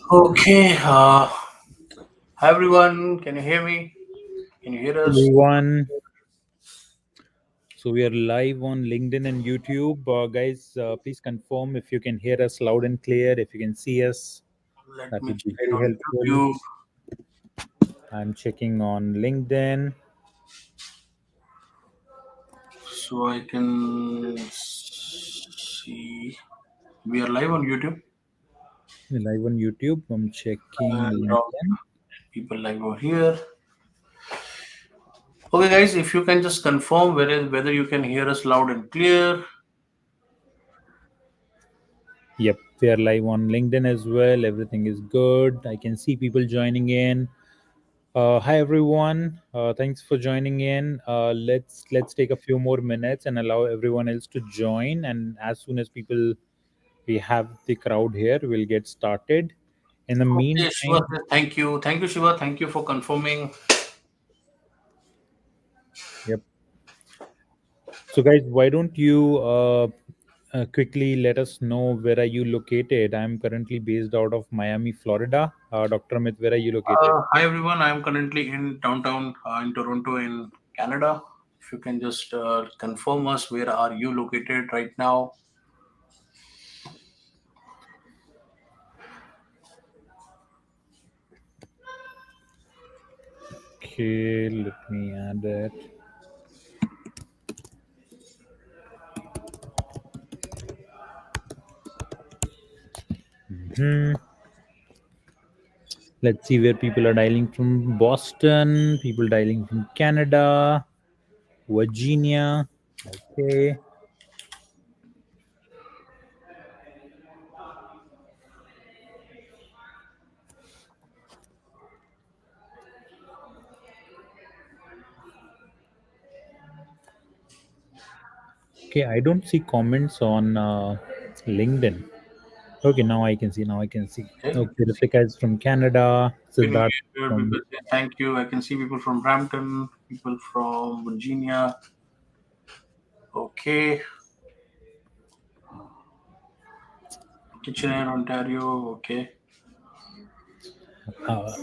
Okay. Hi everyone. Can you hear me? Can you hear us? Everyone. So we are live on LinkedIn and YouTube. Guys, please confirm if you can hear us loud and clear. If you can see us, Let that me would be check it very on helpful. YouTube I'm checking on LinkedIn. so I can see. We are live on YouTube We're live on YouTube. I'm checking and LinkedIn. people live over here. Okay, guys. If you can just confirm whether you can hear us loud and clear. Yep, we are live on LinkedIn as well. Everything is good. I can see people joining in. Hi everyone. Thanks for joining in. Let's take a few more minutes and allow everyone else to join. And as soon as people we have the crowd here, we'll get started. In the Okay, Shiva. meantime, Thank you. Thank you, Shiva. Thank you for confirming. yep. So guys, why don't you quickly let us know where are you located? I'm currently based out of Miami, Florida. Dr. Amit, where are you located? Hi everyone. I am currently in downtown in Toronto, in Canada. If you can just confirm us, where are you located right now? Okay, let me add it. Hmm. Let's see where people are dialing from. Boston, people dialing from Canada, Virginia. Okay. Okay, I don't see comments on LinkedIn. Okay, now I can see. Now I can see. Okay. Okay, Ritika is from Canada. Been Siddharth here. from People say thank you. I can see people from Brampton, people from Virginia. Okay. Kitchener, Ontario. Okay.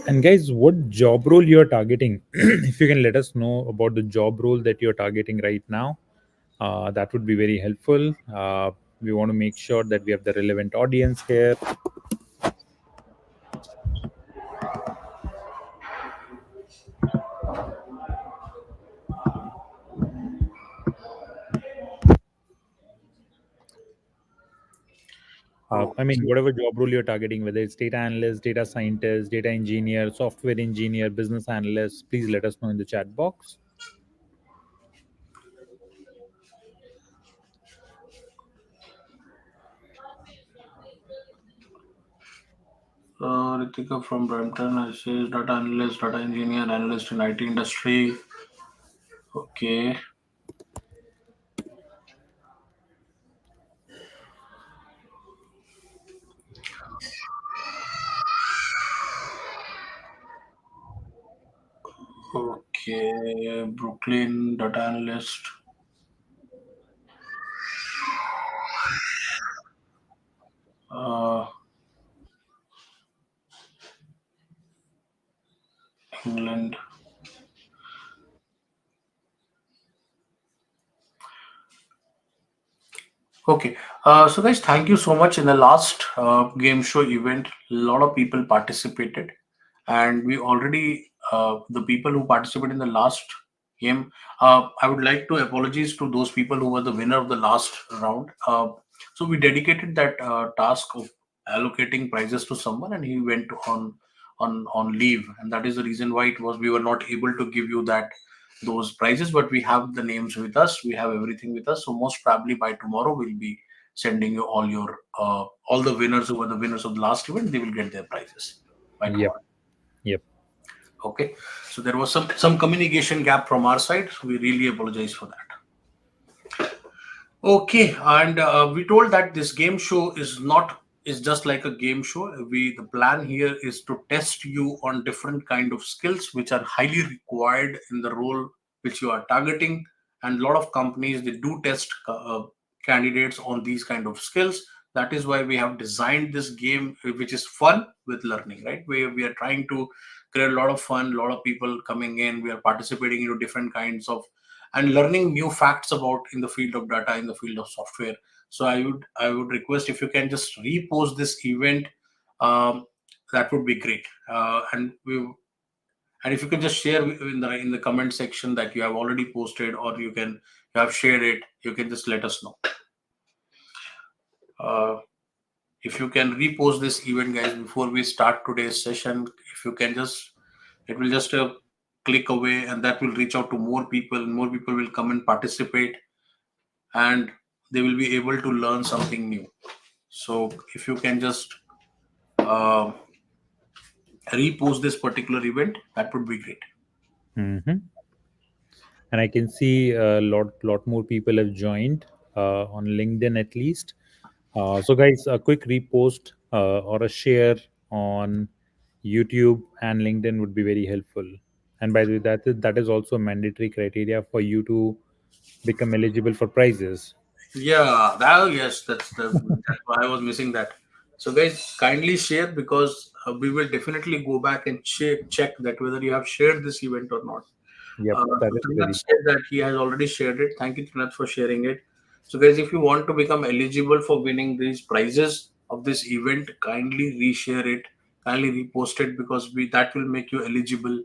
and guys, what job role you are targeting? If you can let us know about the job role that you're targeting right now, that would be very helpful. We want to make sure that we have the relevant audience here. I mean, Okay. whatever job role you're targeting, whether it's data analyst, data scientist, data engineer, software engineer, business analyst, please let us know in the chat box. Ritika from Brampton. I say data analyst, data engineer, analyst in IT industry. Okay. Okay. Brooklyn, data analyst. Uh, England. Okay. So guys, thank you so much. In the last game show event, a lot of people participated, and we already the people who participated in the last game. I would like to apologize to those people who were the winner of the last round. So we dedicated that task of allocating prizes to someone, and he went on leave, and that is the reason why it was we were not able to give you that those prizes, but we have the names with us, we have everything with us, so most probably by tomorrow we'll be sending you all the winners who were the winners of the last event, they will get their prizes by Yep. tomorrow. Yep. Okay, so there was some communication gap from our side, so we really apologize for that. Okay, and we told that this game show is just like a game show. The plan here is to test you on different kind of skills which are highly required in the role which you are targeting, and a lot of companies they do test candidates on these kind of skills. That is why we have designed this game, which is fun with learning, right? We are trying to create a lot of fun, a lot of people coming in. We are participating into different kinds of and learning new facts about in the field of data, in the field of software. So I would request if you can just repost this event. Um, that would be great. And if you can just share in the comment section that you have already posted, or you have shared it, you can just let us know. Uh, if you can repost this event, guys, before we start today's session, if you can just, it will just click away, and that will reach out to more people, and more people will come and participate, and they will be able to learn something new. So if you can just uh, repost this particular event, that would be great. Hmm. And I can see a lot more people have joined on LinkedIn at least. So, guys, a quick repost or a share on YouTube and LinkedIn would be very helpful. And by the way, that is also a mandatory criteria for you to become eligible for prizes. Yeah, that, yes, that's why I was missing that. So guys, kindly share, because we will definitely go back and check that whether you have shared this event or not. Yep, that So is Trinath very. said that he has already shared it. Thank you, Trinath, for sharing it. So guys, if you want to become eligible for winning these prizes of this event, kindly reshare it, kindly repost it, because that will make you eligible.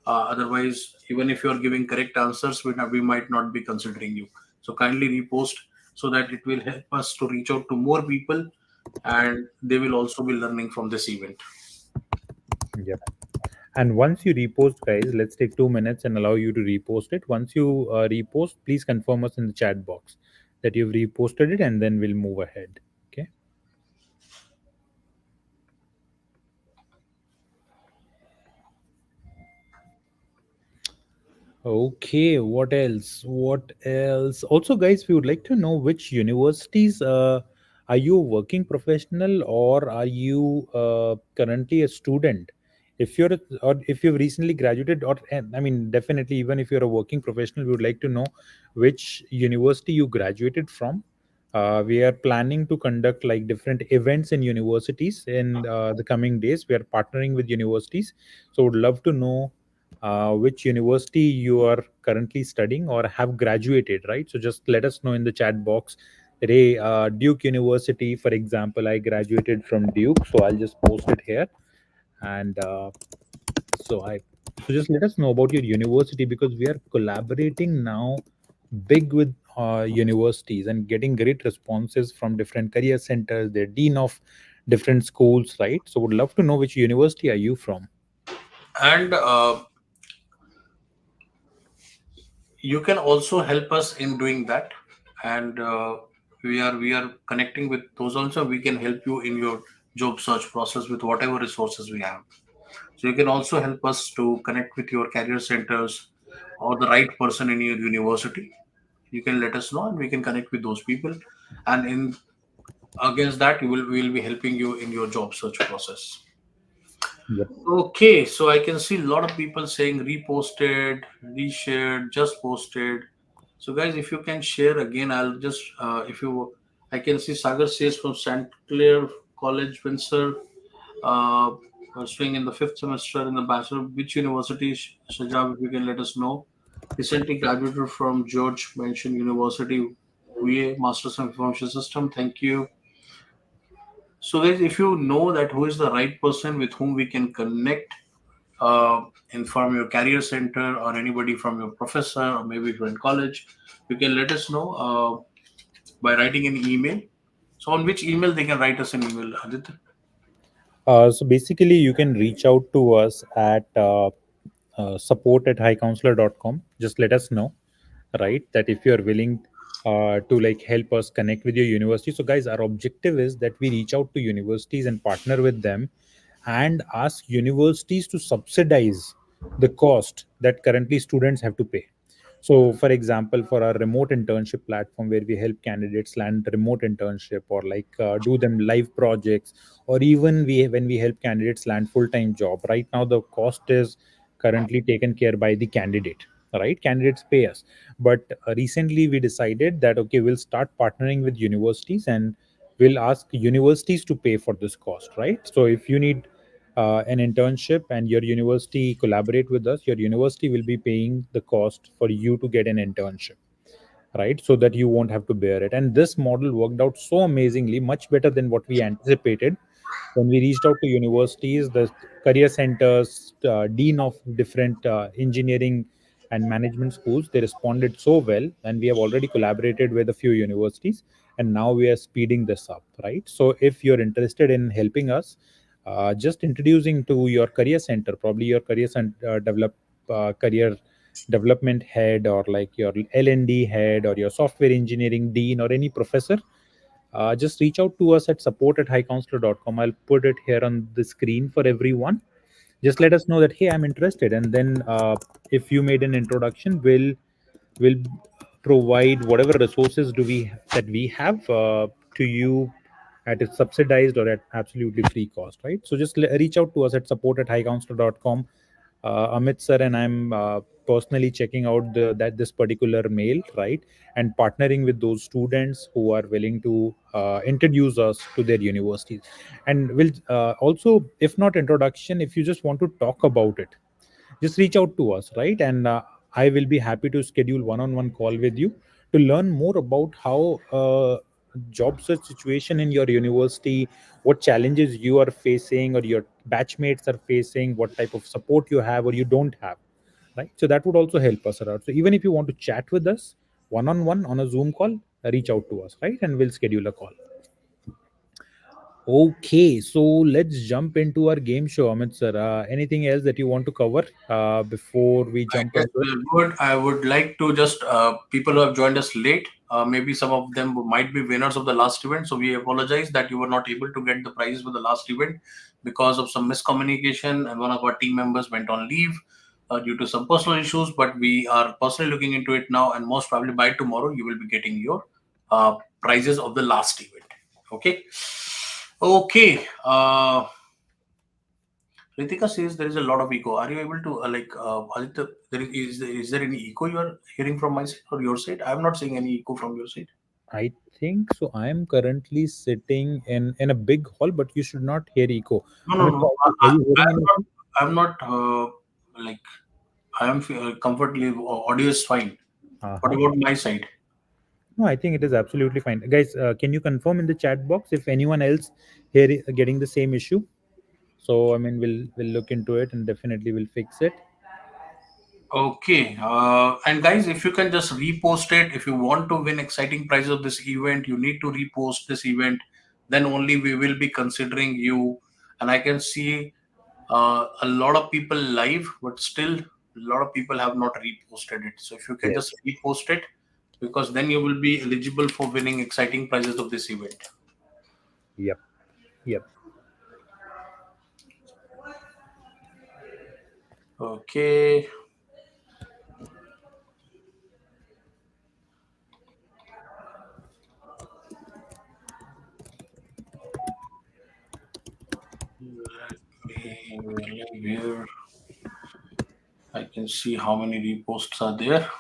Otherwise, even if you are giving correct answers, we might not be considering you. So kindly repost, so that it will help us to reach out to more people, and they will also be learning from this event. Yep. And once you repost, guys, let's take 2 minutes and allow you to repost it. Once you repost, please confirm us in the chat box that you've reposted it, and then we'll move ahead. Okay. Okay, what else? What else? Also, guys, we would like to know which universities are you a working professional, or are you currently a student? If you're or if you've recently graduated, or I mean, definitely, even if you're a working professional, we would like to know which university you graduated from. We are planning to conduct like different events in universities in the coming days. We are partnering with universities, so would love to know which university you are currently studying or have graduated, right? So just let us know in the chat box that, hey, Duke University, for example, I graduated from Duke, so I'll just post it here. And so I, so just let us know about your university, because we are collaborating now big with universities and getting great responses from different career centers, the dean of different schools, right? So would love to know which university are you from. And you can also help us in doing that, and we are connecting with those also. We can help you in your job search process with whatever resources we have. So you can also help us to connect with your career centers or the right person in your university. You can let us know, and we can connect with those people, and in against that, we will be helping you in your job search process. Yep. Okay, so I can see a lot of people saying reposted, reshared, just posted. So guys, if you can share again, I'll just if you I can see Sagar says from St. Clair College, Windsor, uh, pursuing in the fifth semester in the bachelor. Which university, Shajab, if you can let us know. Recently graduated from George Mason University, VA, Masters of Information System. Thank you. So guys, if you know that who is the right person with whom we can connect, and from your career center or anybody from your professor or maybe if you're in college, you can let us know by writing an email. So on which email they can write us an email, Aditya? So basically, you can reach out to us at support at highcounselor.com. Just let us know, right? That if you're willing to like help us connect with your university. So, guys, our objective is that we reach out to universities and partner with them and ask universities to subsidize the cost that currently students have to pay. So, for example, for our remote internship platform where we help candidates land remote internship or like do them live projects, or even we when we help candidates land full-time job, right now the cost is currently taken care by the candidate, right? Candidates pay us. But recently we decided that okay, we'll start partnering with universities, and we'll ask universities to pay for this cost, right? So if you need an internship and your university collaborate with us, your university will be paying the cost for you to get an internship, right? So that you won't have to bear it. And this model worked out so amazingly, much better than what we anticipated. When we reached out to universities, the career centers, dean of different engineering and management schools, they responded so well, and we have already collaborated with a few universities, and now we are speeding this up, right? So if you're interested in helping us, just introducing to your career center, probably your career center career development head, or like your L&D head, or your software engineering dean, or any professor, just reach out to us at support@highcounselor.com. I'll put it here on the screen for everyone. Just let us know that, hey, I'm interested, and then if you made an introduction, we'll provide whatever resources do we that we have to you at a subsidized or at absolutely free cost, right? So just reach out to us at support@highcounselor.com. Amit sir and I'm personally checking out that this particular mail, right, and partnering with those students who are willing to introduce us to their universities. And we'll also, if not introduction, if you just want to talk about it, just reach out to us, right? And I will be happy to schedule one-on-one call with you to learn more about how job search situation in your university, what challenges you are facing or your batchmates are facing, what type of support you have or you don't have, right? So that would also help us out. So even if you want to chat with us one-on-one on a Zoom call, reach out to us, right, and we'll schedule a call. Okay, so let's jump into our game show, Amit sir. Anything else that you want to cover before we I jump guess onto it? we're good. I would like to just people who have joined us late. Maybe some of them might be winners of the last event. So we apologize that you were not able to get the prizes for the last event because of some miscommunication, and one of our team members went on leave due to some personal issues. But we are personally looking into it now, and most probably by tomorrow you will be getting your prizes of the last event. Okay. Okay. Ritika says there is a lot of echo. Are you able to Aditya, is there any echo you are hearing from my side or your side? I am not seeing any echo from your side. I think so. I am currently sitting in a big hall, but you should not hear echo. No, no, Amit, no. are you hearing I'm not. anything? I'm not. Like I am comfortably. Audio is fine. What Uh-huh. about my side? No, I think it is absolutely fine. Guys, can you confirm in the chat box if anyone else here getting the same issue? So I mean, we'll look into it and definitely we'll fix it. Okay. And guys, if you can just repost it, if you want to win exciting prizes of this event, you need to repost this event. Then only we will be considering you. And I can see a lot of people live, but still a lot of people have not reposted it. So if you can Yes. just repost it, because then you will be eligible for winning exciting prizes of this event. Yep. Yep. Okay. Here I can see how many reposts are there.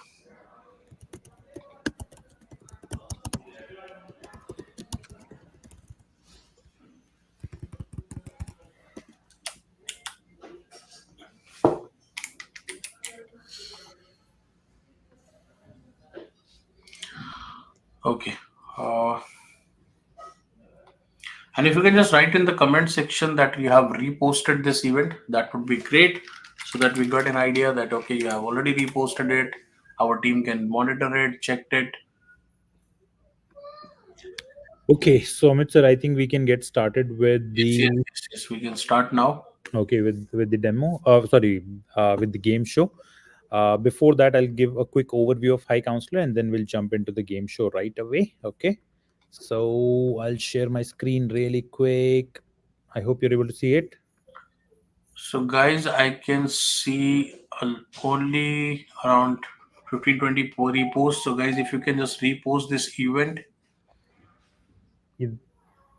Okay. Uh, and if you can just write in the comment section that you have reposted this event, that would be great. So that we got an idea that okay, you have already reposted it. Our team can monitor it, checked it. Okay, so Amit sir, I think we can get started with Yes, yes, the yes, yes. We can start now. okay with the demo. Sorry, with the game show. Before that, I'll give a quick overview of High Counselor, and then we'll jump into the game show right away. Okay. So I'll share my screen really quick. I hope you're able to see it. So, guys, I can see only around 15 20 reposts. So, guys, if you can just repost this event.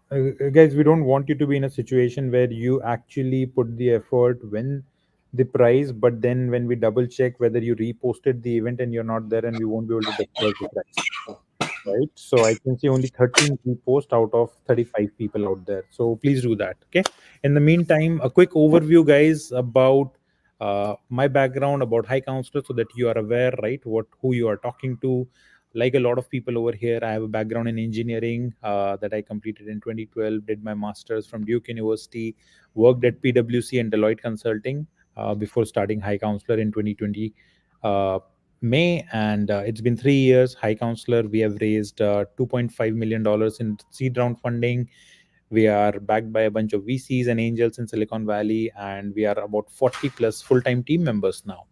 Guys, we don't want you to be in a situation where you actually put the effort, win the prize, but then when we double check whether you reposted the event and you're not there, and we won't be able to disperse the prize. right? So I can see only 13 reposts out of 35 people out there. So please do that. Okay. In the meantime, a quick overview, guys, about my background, about High Counselor, so that you are aware, right, what who you are talking to. Like a lot of people over here, I have a background in engineering that I completed in 2012. Did my masters from Duke University. Worked at PwC and Deloitte Consulting before starting High Counselor in 2020. May, and it's been 3 years. High Counselor, we have raised $2.5 million in seed round funding. We are backed by a bunch of VCs and angels in Silicon Valley, and we are about 40 plus full time team members now.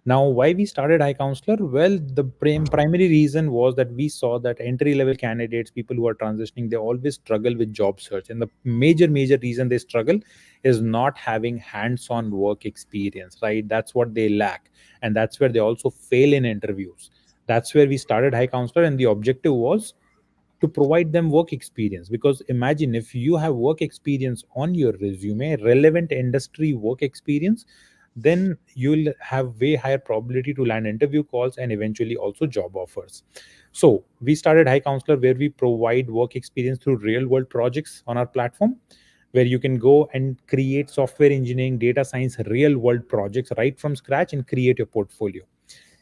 Now, why we started High Counselor? Well, the primary reason was that we saw that entry level candidates, people who are transitioning, they always struggle with job search. And the major reason they struggle is not having hands on work experience, right? That's what they lack. And that's where they also fail in interviews. That's where we started High Counselor. And the objective was to provide them work experience, because imagine if you have work experience on your resume, relevant industry work experience, then you'll have way higher probability to land interview calls and eventually also job offers. So we started High Counselor, where we provide work experience through real world projects on our platform, where you can go and create software engineering, data science, real world projects right from scratch and create your portfolio.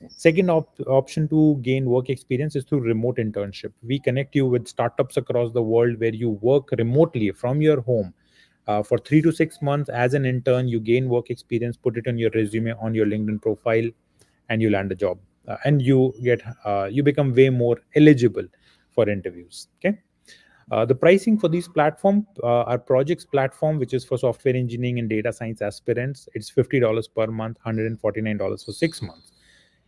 Second option to gain work experience is through remote internship. We connect you with startups across the world where you work remotely from your home for 3 to 6 months as an intern. You gain work experience, put it on your resume, on your LinkedIn profile, and you land a job. And you become way more eligible for interviews. Okay. The pricing for these platform, our projects platform, which is for software engineering and data science aspirants, it's $50 per month, $149 for 6 months.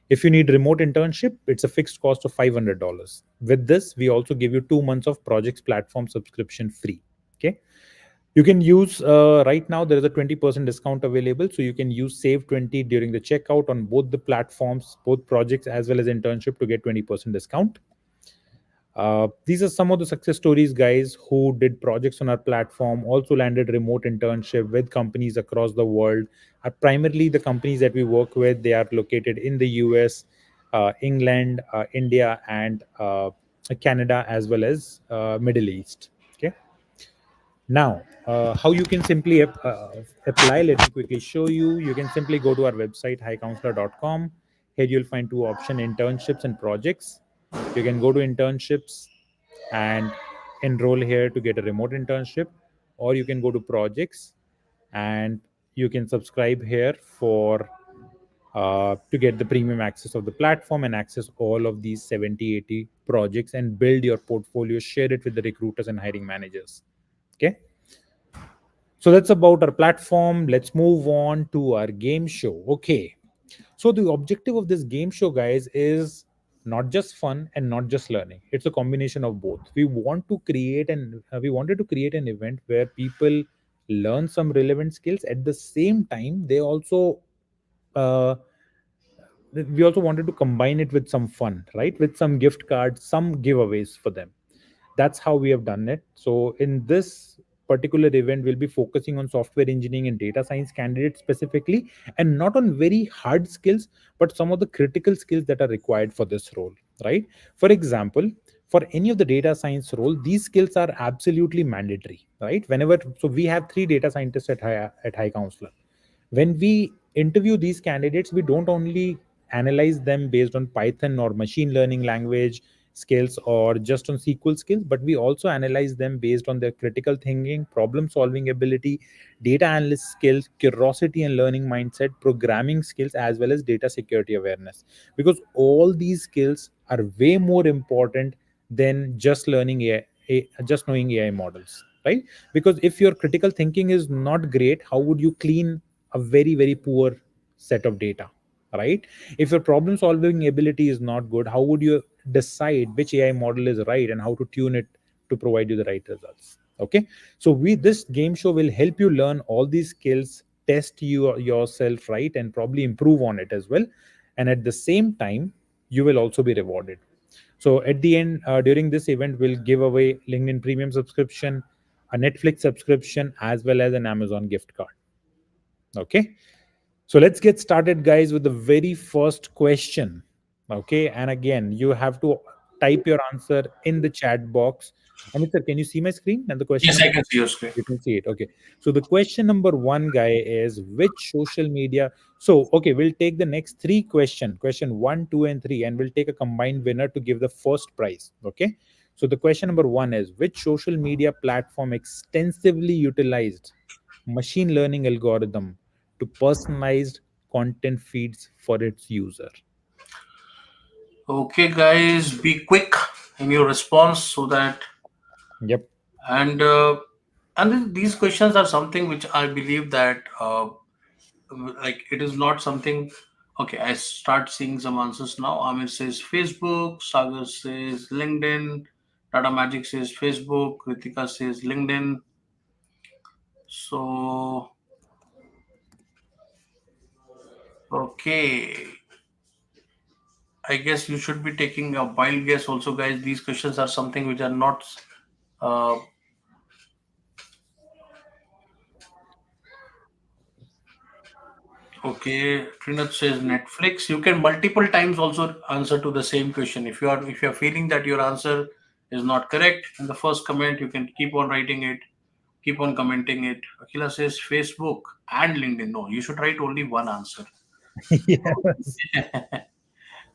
If you need remote internship, it's a fixed cost of $500. With this, we also give you 2 months of projects platform subscription free. Okay. You can use right now there is a 20% discount available. So you can use save 20 during the checkout on both the platforms, both projects as well as internship, to get 20% discount. These are some of the success stories, guys, who did projects on our platform, also landed remote internship with companies across the world. Primarily, the companies that we work with, they are located in the US, England, India, and Canada, as well as Middle East. Okay. Now, how you can simply apply, let me quickly show you. You can simply go to our website, highcounselor.com. Here you'll find two options: internships and projects. You can go to internships and enroll here to get a remote internship, or you can go to projects and you can subscribe here for to get the premium access of the platform and access all of these 70, 80 projects and build your portfolio, share it with the recruiters and hiring managers. Okay. So that's about our platform. Let's move on to our game show. Okay. So the objective of this game show, guys, is not just fun and not just learning. It's a combination of both. We wanted to create an event where people learn some relevant skills. At the same time, uh, we also wanted to combine it with some fun, right? With some gift cards, some giveaways for them. That's how we have done it. So in this particular event, we'll be focusing on software engineering and data science candidates specifically, and not on very hard skills, but some of the critical skills that are required for this role, right? For example, for any of the data science role, these skills are absolutely mandatory, right? Whenever, so we have three data scientists at High Counselor. When we interview these candidates, we don't only analyze them based on Python or machine learning language skills or just on SQL skills, but we also analyze them based on their critical thinking, problem solving ability, data analyst skills, curiosity and learning mindset, programming skills, as well as data security awareness. Because all these skills are way more important than just learning just knowing AI models, right? Because if your critical thinking is not great, how would you clean a very poor set of data, right? If your problem solving ability is not good, how would you decide which AI model is right and how to tune it to provide you the right results? Okay. So we this game show will help you learn all these skills, test you yourself, right, and probably improve on it as well. And at the same time, you will also be rewarded. So at the end, during this event, we'll give away LinkedIn premium subscription, a Netflix subscription, as well as an Amazon gift card. Okay. So let's get started, guys, with the very first question. Okay. And again, you have to type your answer in the chat box. Amit sir, can you see my screen and the question Yes, number? I can see your screen. You can see it. Okay. So the question number one, guy, is which social media. So okay, we'll take the next three question one, two, and three, and we'll take a combined winner to give the first prize. Okay. So the question number one is which social media platform extensively utilized machine learning algorithm to personalized content feeds for its user? Okay, guys, be quick in your response so that Yep. and these questions are something which I believe that like it is not something. Okay, I start seeing some answers now. Amit says Facebook, Sagar says LinkedIn, Tata Magic says Facebook, Kritika says LinkedIn. So okay, I guess you should be taking a wild guess also, guys. These questions are something which are not uh, okay. Trinath says Netflix. You can multiple times also answer to the same question. If you are feeling that your answer is not correct in the first comment, you can keep on writing it, keep on commenting it. Akila says Facebook and LinkedIn. No, you should write only one answer. Yes.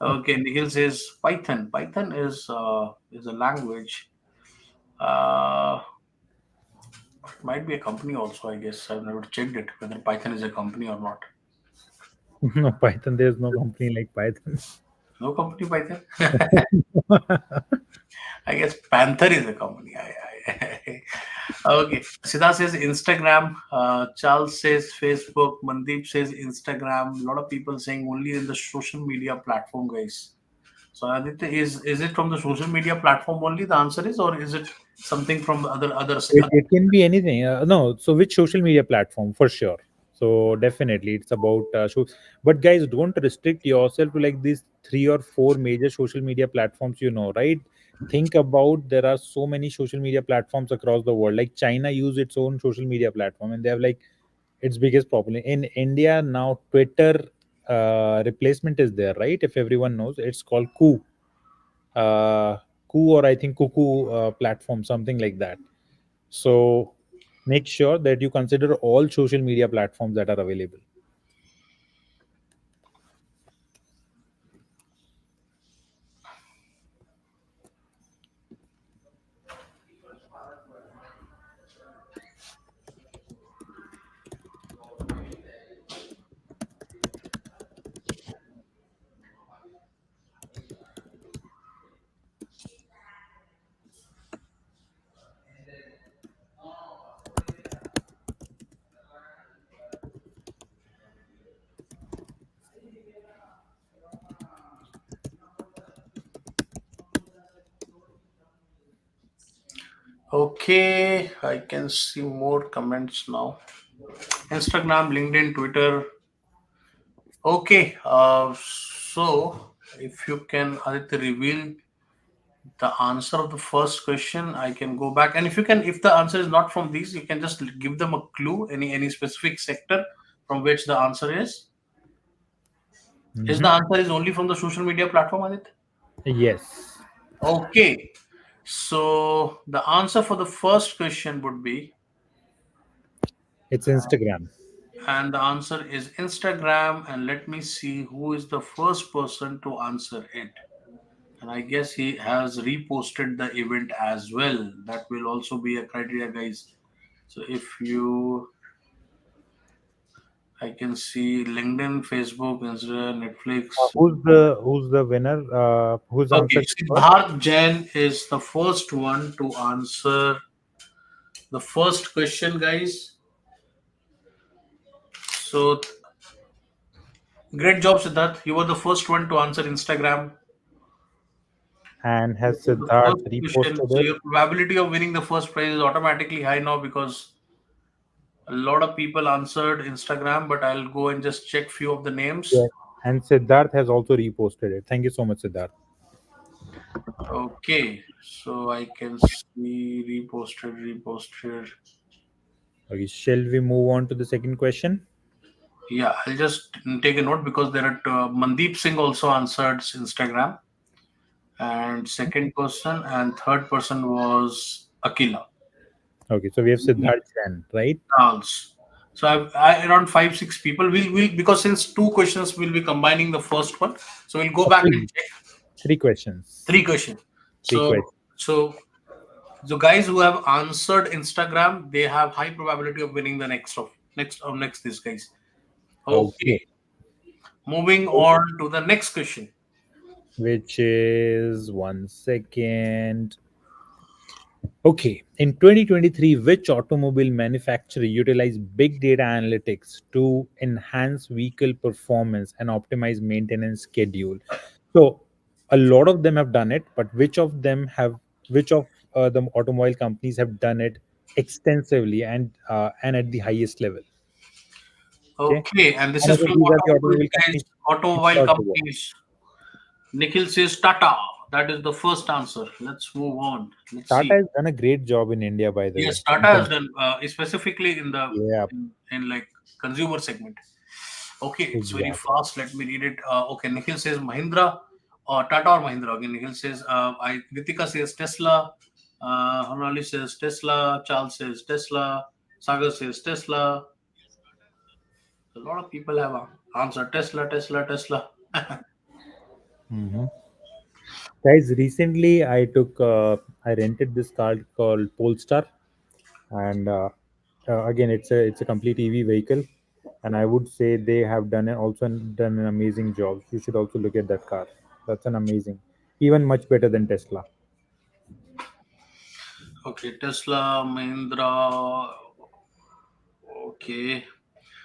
Okay, Nikhil says Python. Python is a language. Uh, it might be a company also. I guess I've never checked it whether Python is a company or not. No, Python. There's no company like Python. No company Python. I guess Panther is a company. Okay. Siddha says Instagram. Charles says Facebook. Mandeep says Instagram. A lot of people saying only in the social media platform, guys. So Aditya, is it from the social media platform only? The answer is, or is it something from It can be anything. No, so which social media platform for sure. So definitely, it's about but guys, don't restrict yourself to like these three or four major social media platforms. Right? Think about there are so many social media platforms across the world. Like China use its own social media platform, and they have like its biggest problem. In India now, Twitter replacement is there, right? If everyone knows, it's called uh, Koo, or I think Cuckoo platform, something like that. So make sure that you consider all social media platforms that are available. Okay, I can see more comments now. Instagram, LinkedIn, Twitter. Okay, so if you can, Aditya, reveal the answer of the first question, I can go back. And if you can, if the answer is not from these, you can just give them a clue, any specific sector from which the answer is. Is the Mhm. answer is only from the social media platform, Aditya? Yes, Okay, so the answer for the first question would be, it's Instagram. and the answer is Instagram. And let me see who is the first person to answer it. And I guess he has reposted the event as well. That will also be a criteria, guys. So if you, I can see LinkedIn, Facebook, Instagram, Netflix. Who's the winner? Who's Okay, answered it first? Siddharth Jain is the first one to answer the first question, guys. So great job, Siddharth. You were the first one to answer Instagram. And has So the Siddharth first question. reposted So it? your probability of winning the first prize is automatically high now because a lot of people answered Instagram. But I'll go and just check few of the names. Yes. And Siddharth has also reposted it. Thank you so much, Siddharth. Okay, so I can see reposted. Okay, shall we move on to the second question? Yeah, I'll just take a note because there are Mandeep Singh also answered Instagram, and second person, and third person was Akila. Okay, so we have Siddharth then, right? Charles. So around 5 6 people. We'll because since two questions we'll be combining the first one. So we'll go back and Okay, check three questions. three questions. Three So questions. so the guys who have answered Instagram, they have high probability of winning the next these guys. Okay, Okay. moving on to the next question. Which is 1 second. Okay, in 2023, which automobile manufacturer utilized big data analytics to enhance vehicle performance and optimize maintenance schedule? So, a lot of them have done it, but which of the automobile companies have done it extensively and at the highest level? Okay, Okay, and this and is again, from these are the automobile automobile guys, companies. automobile Across the world. companies. Nikhil says Tata. That is the first answer. Let's move on. Let's Tata see. has done a great job in India, by the way. Yes, Tata has done specifically in the Yeah, in like consumer segment. Okay, it's very exactly. fast. Let me read it. Okay, Nikhil says Mahindra or Tata or Mahindra. Again, Nikhil says I. Ritika says Tesla. Honali says Tesla. Charles says Tesla. Sagar says Tesla. A lot of people have answered Tesla, Tesla, Tesla. Mhm. Guys, recently I rented this car called Polestar, and again it's a complete EV vehicle, and I would say they have done an amazing job. You should also look at that car. That's an amazing, even much better than Tesla. Okay, Tesla, Mahindra. Okay.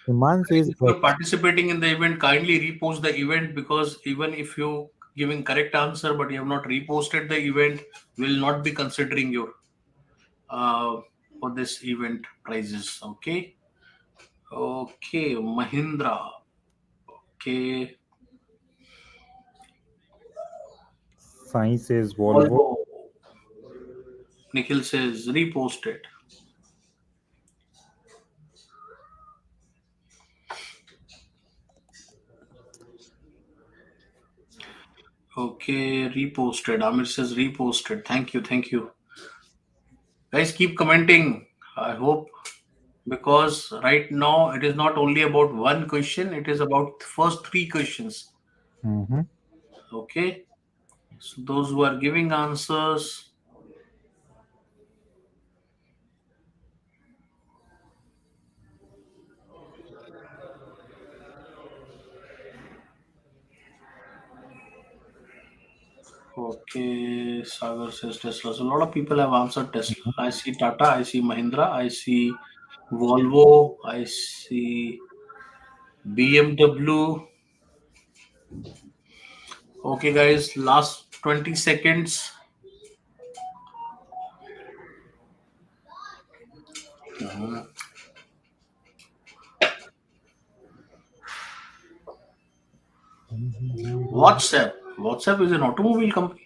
Iman Guys, says if you're X. participating in the event, kindly repost the event because even if you giving correct answer but you have not reposted the event, will not be considering your uh, for this event prizes. Okay. Okay, Mahindra. Okay, Sai says Volvo. Volvo. Nikhil says reposted. Okay, reposted. Amir says reposted. Thank you, thank you. Guys, keep commenting. I hope because right now it is not only about one question, it is about first three questions. Mm-hmm. Okay, so those who are giving answers. Okay, Sagar says Tesla. So a lot of people have answered Tesla. I see Tata, I see Mahindra, I see Volvo, I see BMW. Okay, guys, last 20 seconds. Mhm. WhatsApp. WhatsApp is an automobile company.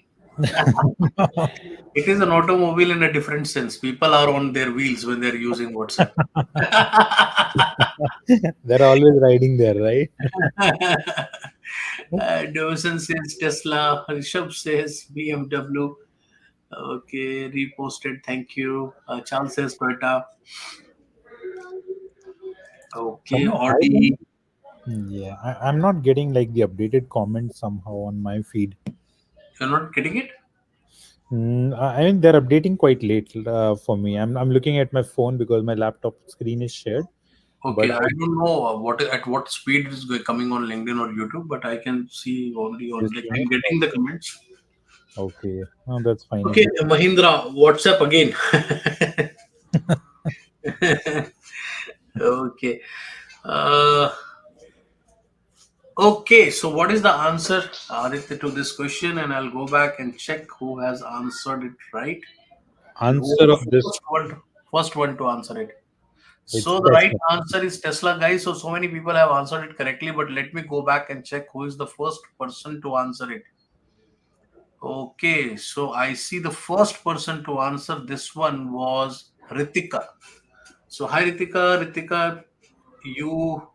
It is an automobile in a different sense. People are on their wheels when they're using WhatsApp. They're always riding there, right? Dawson says Tesla. Rishabh says BMW. Okay, reposted. Thank you. Charles says Toyota. Okay, Somehow I Audi. don't. Yeah, I'm not getting like the updated comments somehow on my feed. You're not getting it? I mean, they're updating quite late for me. I'm looking at my phone because my laptop screen is shared. But Okay, I don't know what at what speed it is coming on LinkedIn or YouTube, but I can see only on just like give me I'm a getting the second. comments. Okay, oh, that's fine if Okay, you. Mahindra, WhatsApp again. Okay. Uh, okay, so what is the answer, Aditya, to this question? And I'll go back and check who has answered it right and who was Answer of the this, first one to answer it. it's So the right Tesla. answer is Tesla, guys. So many people have answered it correctly, but let me go back and check who is the first person to answer it. Okay, so I see the first person to answer this one was Ritika. So hi Ritika, Ritika, you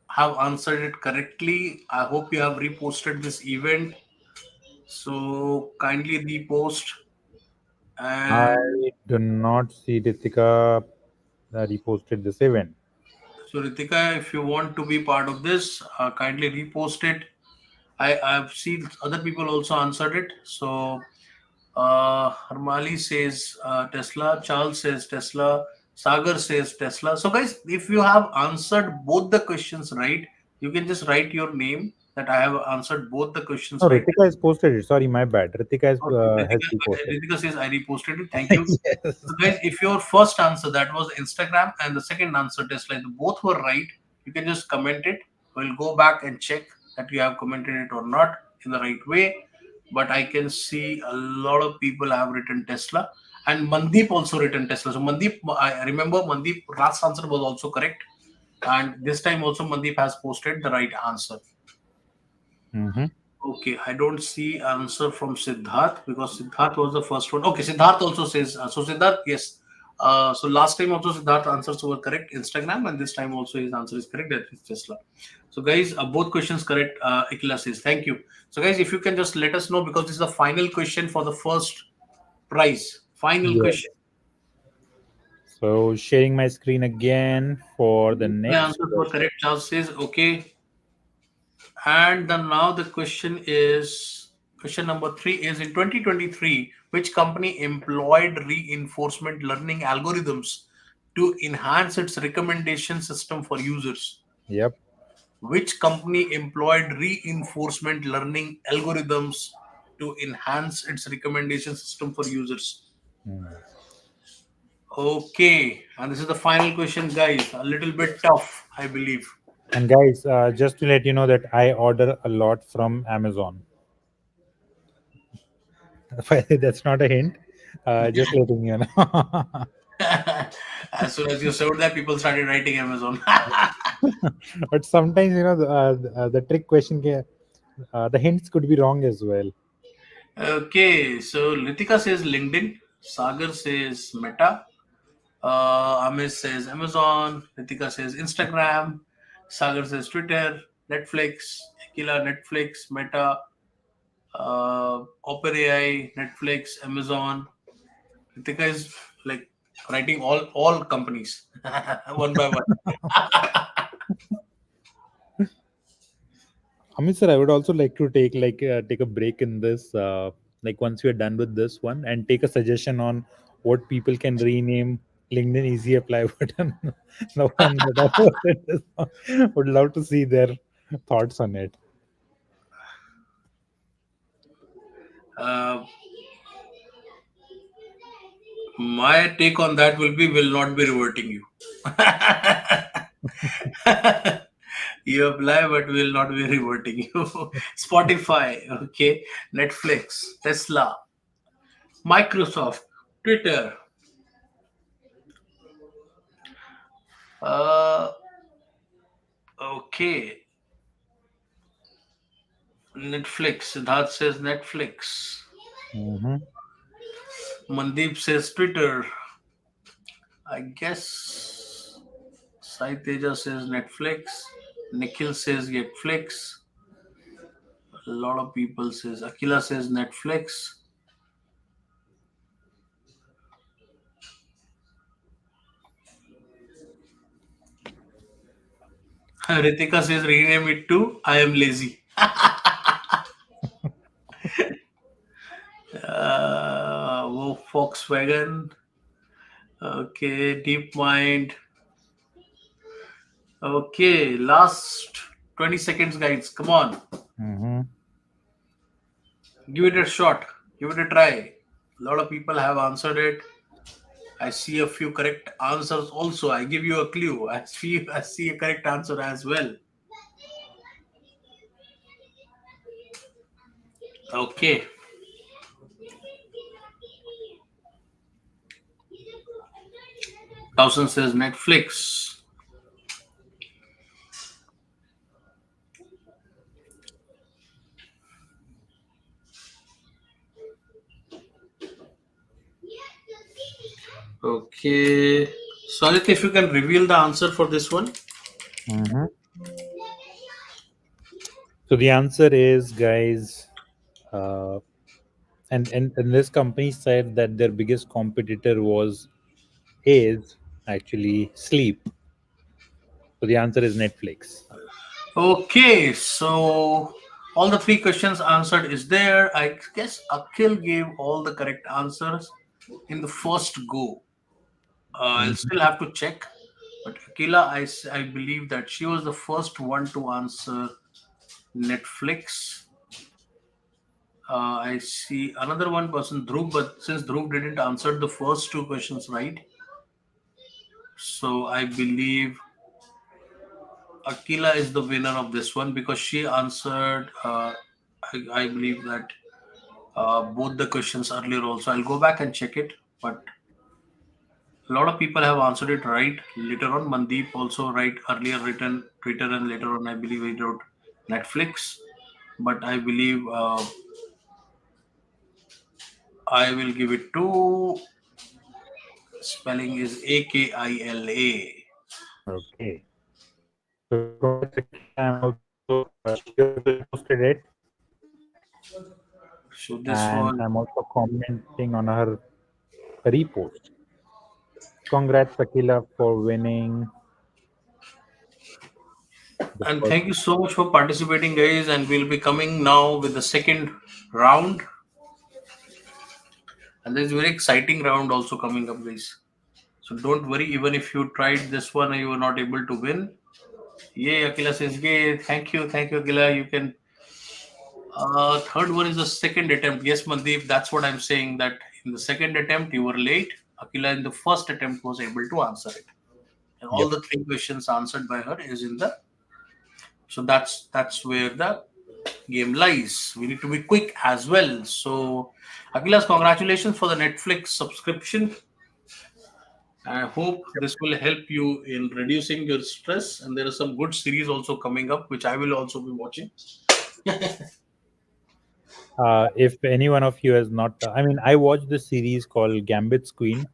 have answered it correctly. I hope you have reposted this event. So kindly repost. And I do not see Ritika reposted this event. so Ritika, if you want to be part of this, kindly repost it. I've seen other people also answered it. So Harmali says Tesla, Charles says Tesla, Sagar says Tesla. So guys, if you have answered both the questions right, you can just write your name that I have answered both the questions No, right. Ritika has posted it. Sorry, my bad. Okay, Has Ritika, reposted. Ritika says I reposted it. Thank you. Yes. So guys, if your first answer that was Instagram and the second answer Tesla, if both were right, you can just comment it. We'll go back and check that you have commented it or not in the right way. But I can see a lot of people have written Tesla, and Mandeep also written Tesla. So Mandeep, I remember Mandeep last answer was also correct, and this time also Mandeep has posted the right answer. Mm-hmm. Okay, I don't see answer from Siddharth because Siddharth was the first one. Okay, Siddharth also says so. Siddharth, yes. So last time also Siddharth answers were correct Instagram, and this time also his answer is correct. That is Tesla. So guys, both questions correct. Akila says thank you. So guys, if you can just let us know because this is the final question for the first prize. Final Yes. question. So sharing my screen again for the The next answers were question. correct. Charles says okay. And then now the question is question number three is in 2023, which company employed reinforcement learning algorithms to enhance its recommendation system for users? Yep. Which company employed reinforcement learning algorithms to enhance its recommendation system for users? Mm. Okay, and this is the final question, guys. A little bit tough, I believe. And guys, just to let you know that I order a lot from Amazon. That's not a hint. Just letting you know. As soon as you showed that, people started writing Amazon. But sometimes the trick question, the hints could be wrong as well. Okay, so Litika says LinkedIn, Sagar says Meta, Amit says Amazon, Litika says Instagram, Sagar says Twitter, Netflix, Akila Netflix, Meta, OpenAI, Netflix, Amazon. Litika is like writing all companies one by one. Amit sir, I would also like to take a break in this, like once we are done with this one, and take a suggestion on what people can rename LinkedIn Easy Apply button. The one that I would love to see their thoughts on it. Uh, my take on that will be will not be reverting you. You apply, but will not be reverting you. Spotify, okay, Netflix, Tesla, Microsoft, Twitter, uh, okay, Netflix. Siddharth says Netflix. Mm-hmm. Mandeep says Twitter. I guess Sai Teja says Netflix. Nikhil says Netflix. A lot of people says Akila says Netflix. Ritika says rename it to I am lazy. Volkswagen. Okay, Deep Mind. Okay, last 20 seconds, guys. Come on. Mm-hmm. Give it a shot. Give it a try. A lot of people have answered it. I see a few correct answers also. I give you a clue. I see a correct answer as well. Okay. Dawson says Netflix. Okay. Sorry if you can reveal the answer for this one. Mm-hmm. So the answer is, guys, Uh, and this company said that their biggest competitor was is actually sleep. So the answer is Netflix. Okay, so all the three questions answered is there. I guess Akhil gave all the correct answers in the first go. I'll Mhm. still have to check, but Akila, I believe that she was the first one to answer Netflix. I see another one person, Dhruv, but since Dhruv didn't answer the first two questions right, so I believe Akila is the winner of this one because she answered. I believe that both the questions earlier also. I'll go back and check it, but a lot of people have answered it right. Later on, Mandeep also right earlier written Twitter, and later on I believe he wrote Netflix. But I believe I will give it to spelling is Akila. Okay. So congrats, Akila. I'm also she also reposted it, So this and one, I'm also commenting on her repost. Congrats, Akila, for winning the and first. thank you so much for participating, guys. And we'll be coming now with the second round, and there's a very exciting round also coming up, guys. So don't worry, even if you tried this one and you were not able to win. Yay, Akila says, yay, thank you, Akila. You can. Third one is the second attempt. Yes, Mandeep, that's what I'm saying. That in the second attempt you were late. Akila in the first attempt was able to answer it, and all Yep. the three questions answered by her is in the. So that's where the game lies. We need to be quick as well. So, Akila's congratulations for the Netflix subscription. I hope this will help you in reducing your stress. And there are some good series also coming up, which I will also be watching. If any one of you has not, I mean, I watched the series called Gambit's Queen,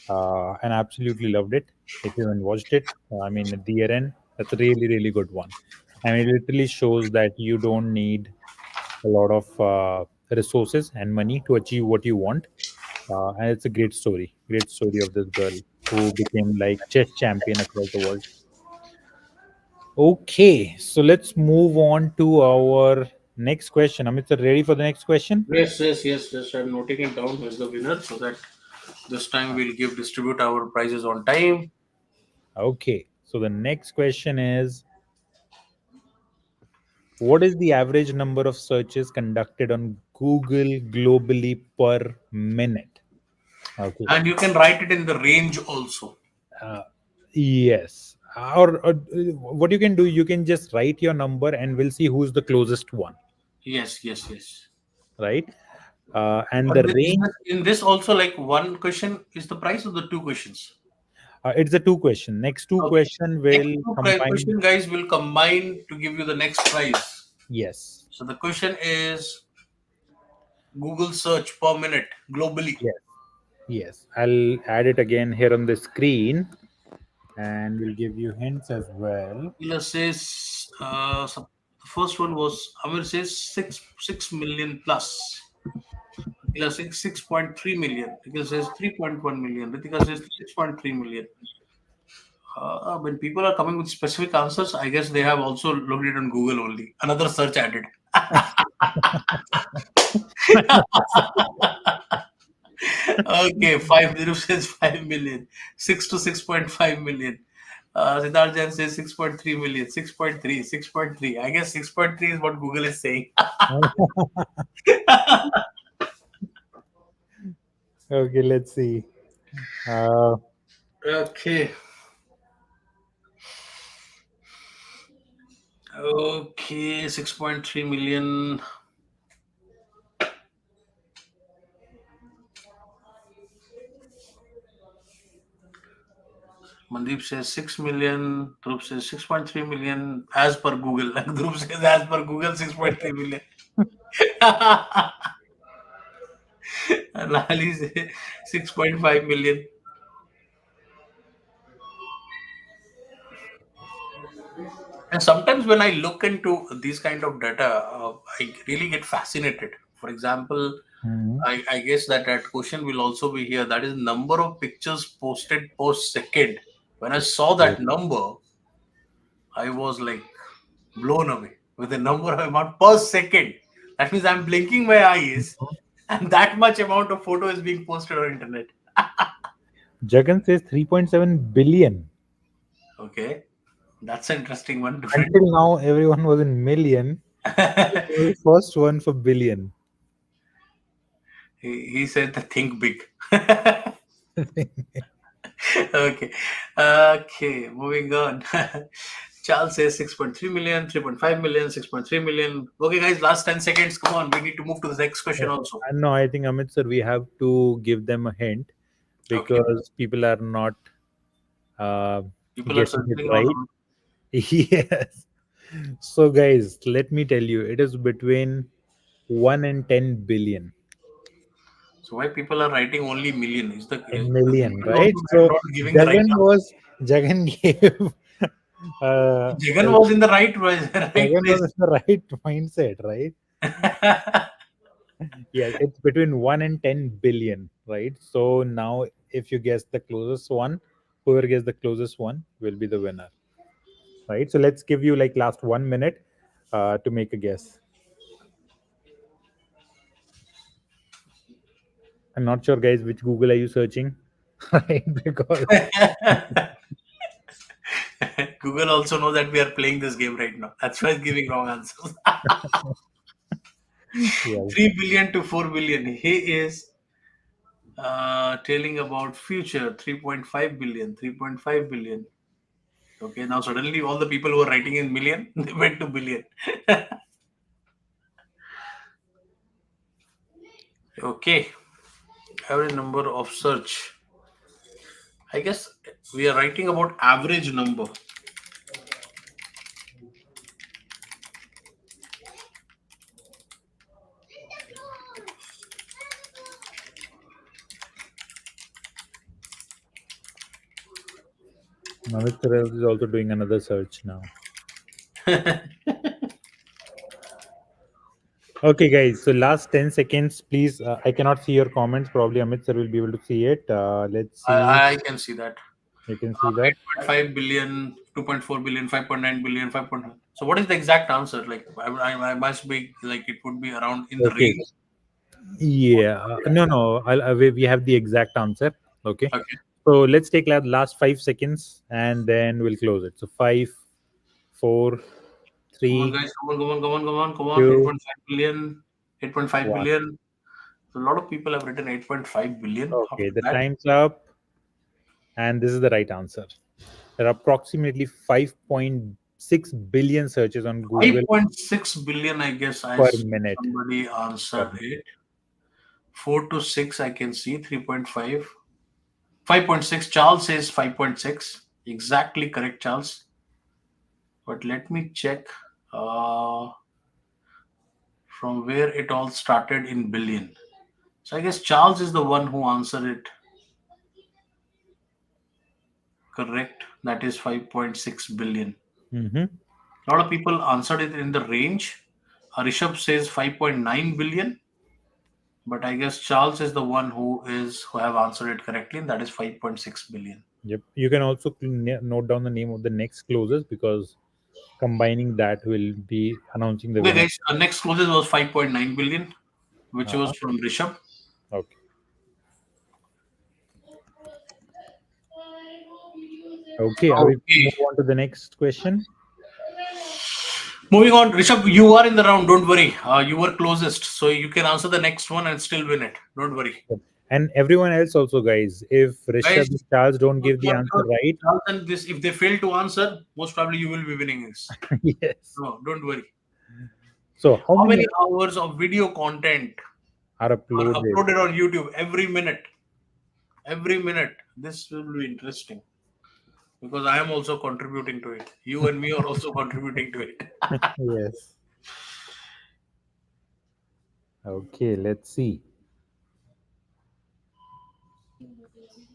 and I absolutely loved it. If you haven't watched it, I mean, at the end, that's a really, really good one. I mean, it literally shows that you don't need a lot of resources and money to achieve what you want. And it's a great story of this girl who became like chess champion across the world. Okay, so let's move on to our next question. Amit, sir, ready for the next question? Yes, yes, yes, yes. I'm noting it down as the winner so that this time we'll give distribute our prizes on time. Okay, so the next question is, what is the average number of searches conducted on Google globally per minute? Okay. And you can write it in the range also. Uh, yes. Or what you can do, you can just write your number and we'll see who's the closest one, Yes, yes, yes. right? And But the range, in this also, like one question is the price of the two questions. it's a two question. Next two Okay. question Next will two combine. question, guys, will combine to give you the next prize. Yes. So the question is Google search per minute globally. Yes. Yes. I'll add it again here on the screen and we'll give you hints as well. Akila says the first one was Amir says 6 million plus. Akila says 6.3 million. Akila says 3.1 million. Ritika says 6.3 million. When people are coming with specific answers, I guess they have also looked it on Google only. Another search added. Okay, 5 says 5 million. 6 to 6.5 million. Siddharth Jain says 6.3 million. 6.3, 6.3. I guess 6.3 is what Google is saying. Okay, let's see. Uh, Okay. Okay, 6.3 million. Mandeep says 6 million. Dhruv says 6.3 million as per Google. Dhruv says as per Google 6.3 million. And Ali says 6.5 million. And sometimes when I look into these kind of data, I really get fascinated. For example, Hmm. I guess that question will also be here. That is number of pictures posted per second. When I saw that number, I was like blown away with the number of amount per second. That means I'm blinking my eyes, and that much amount of photo is being posted on internet. Jagan says 3.7 billion. Okay, that's an interesting one. Different. Until now, everyone was in million. He was the first one for billion. He said the think big. Okay. Okay, moving on. Charles says 6.3 million, 3.5 million, 6.3 million. Okay, guys, last 10 seconds. Come on, we need to move to the next question also. No, I think Amit sir, we have to give them a hint Okay. because people are not uh, People are guessing it searching right. around. Yes. So, guys, let me tell you, it is between 1 and 10 billion. So why people are writing only million? Is the In the million, people right? also So, not giving the right Jagan answer? was Jagan gave Jagan was in the right right Jagan was place. in the right mindset, right? Yes, it's between 1 and 10 billion, right? So now, if you guess the closest one, whoever gets the closest one will be the winner, right? So let's give you like last 1 minute to make a guess. I'm not sure, guys, which Google are you searching, right? Because Google also know that we are playing this game right now. That's why it's giving wrong answers. yeah, 3 billion to 4 billion. He is telling about future 3.5 billion, 3.5 billion. Okay, now suddenly all the people who are writing in million, they went to billion. Okay, average number of search. I guess we are writing about average number. Namit Sarel is also doing another search now. Okay, guys. So last 10 seconds, please. I cannot see your comments. Probably Amit sir will be able to see it. Let's see. I can see that. You can see that. 8.5 billion, 2.4 billion, 5.9 billion, 5.9. So what is the exact answer? Like I must be like it would be around in the Okay. range. Yeah. No, no. We have the exact answer. Okay. Okay. So let's take last 5 seconds and then we'll close it. So five, four, Come on, three, guys. Come on, come on, come on, come on, come on. two, 8.5 billion, 8.5 one. billion. So a lot of people have written 8.5 billion Okay. after The that. time's up, and this is the right answer. There are approximately 5.6 billion searches on Google 5.6 billion, I guess I per saw minute. somebody Per answer minute. it. 4 to 6, I can see 3.5. 5.6. Charles says 5.6. Exactly correct, Charles. But let me check uh, from where it all started in billion. So I guess Charles is the one who answered it correct. That is 5.6 billion. Mm-hmm. A lot of people answered it in the range. Rishabh says 5.9 billion, but I guess Charles is the one who have answered it correctly, and that is 5.6 billion. Yep. You can also note down the name of the next closest because combining that will be announcing the Okay, winner. guys, our next closest was 5.9 billion, which Uh-huh. was from Rishabh. Okay. Okay. Are we Okay. move on to the next question? Moving on, Rishabh, you are in the round. Don't worry. You were closest, so you can answer the next one and still win it. Don't worry, Yep. And everyone else also, guys. If guys. Rishabh and Charles don't Come give the on, answer come on. right, Charles and this, if they fail to answer, most probably you will be winning this. yes. No, don't worry. So how How many many hours of video content are are uploaded? uploaded on YouTube every minute? Every minute. This will be interesting because I am also contributing to it. You and me are also contributing to it. Yes. Okay. Let's see.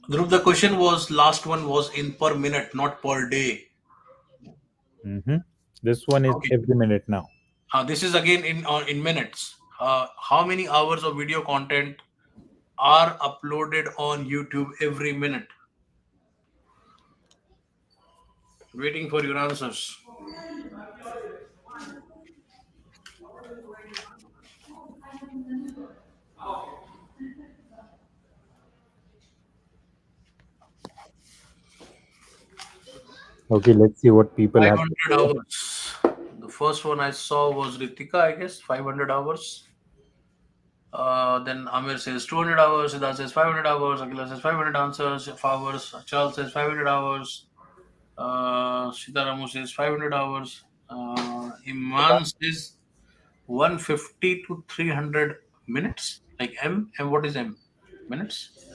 Dhruv, the question was last one was in per minute, not per day. Mm-hmm. This one is Okay. every minute now. This is again in minutes. How many hours of video content are uploaded on YouTube every minute? Waiting for your answers. Okay, let's see what people have to 500 say. hours. The first one I saw was Ritika, I guess, 500 hours. Then Amir says 200 hours, Siddharth says 500 hours, Akila says 500 answers, hours, Charles says 500 hours, Sitaramu says 500 hours, Iman says 150 to 300 minutes. Like M, what is M? Minutes?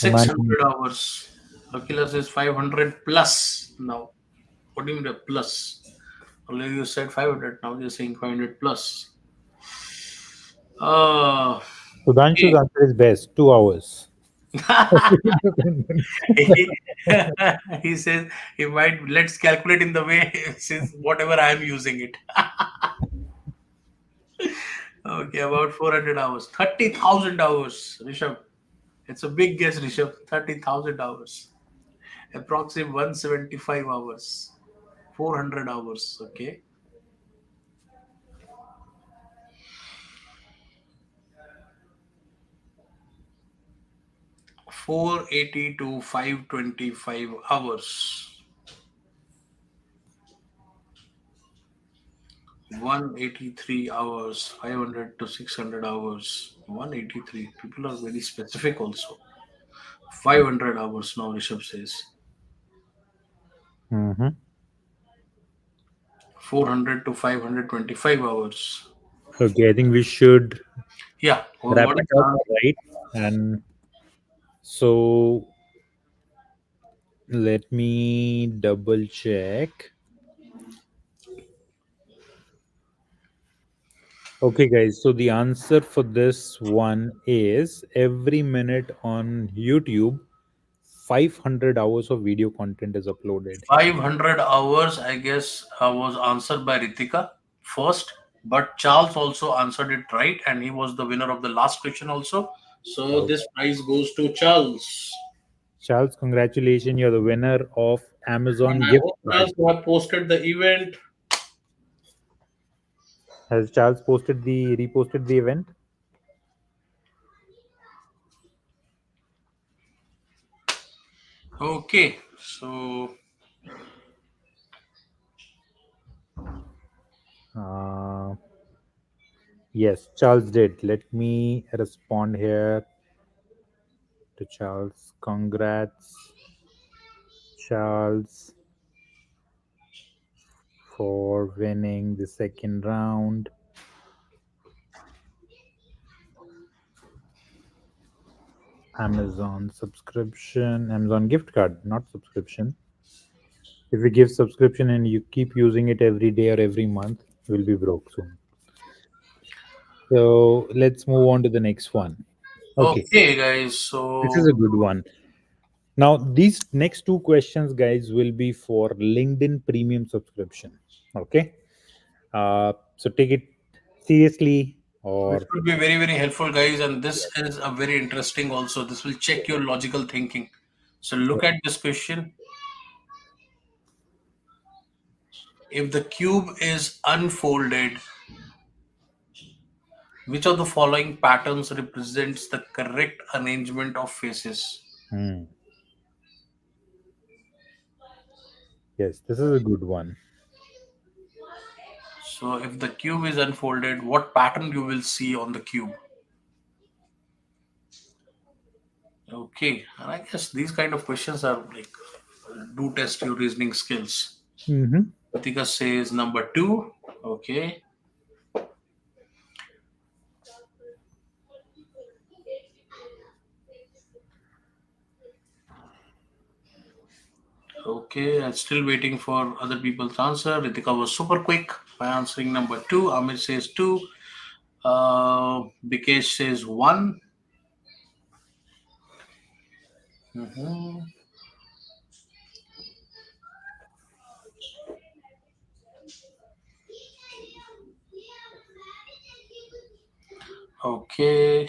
Imagine 600 hours. Akila says 500 plus now. What do you mean by plus? Earlier you said 500, now you're saying 500 plus. Uh, Sudhanshu's okay. answer is best, 2 hours. he, he says he might let's calculate in the way since whatever I am using it. Okay, about 400 hours, 30,000 hours, Rishabh. It's a big guess, Rishabh. 30,000 hours, approximately 175 hours, 400 hours. Okay, 480 to 525 hours, 183 hours, 500 to 600 hours, 183. People are very specific also. 500 hours now, Rishabh says. Mm-hmm. 400 to 525 hours. Okay, I think we should Yeah, well, wrap what it is the up, answer? right? And so let me double check. Okay, guys. So the answer for this one is every minute on YouTube, 500 hours of video content is uploaded. 500 hours, I guess, was answered by Ritika first, but Charles also answered it right, and he was the winner of the last question also. So Oh, this prize goes to Charles. Charles, congratulations. You're the winner of And Amazon I gift hope card. Charles, you have posted the event. Has Charles reposted the event? Okay, so Uh, yes, Charles did. Let me respond here to Charles. Congrats, Charles, for winning the second round. Amazon subscription, Amazon gift card, not subscription. If you give subscription and you keep using it every day or every month, you'll be broke soon. So let's move on to the next one. Okay, okay, guys. this is So a good one. Now, these next two questions, guys, will be for LinkedIn premium subscription. Okay, so take it seriously this or will be very, very helpful, guys. And this is a very interesting also. This will check your logical thinking. So look at this question. If the cube is unfolded, which of the following patterns represents the correct arrangement of faces? Hmm. Yes, this is a good one. So if the cube is unfolded, what pattern you will see on the cube? Okay, and I guess these kind of questions are like do test your reasoning skills. Mm-hmm. Pratika says number two. Okay, okay. I'm still waiting for other people's answer. Ritika was super quick by answering number two. Amit says two. Bikesh says one. Mhm. Okay,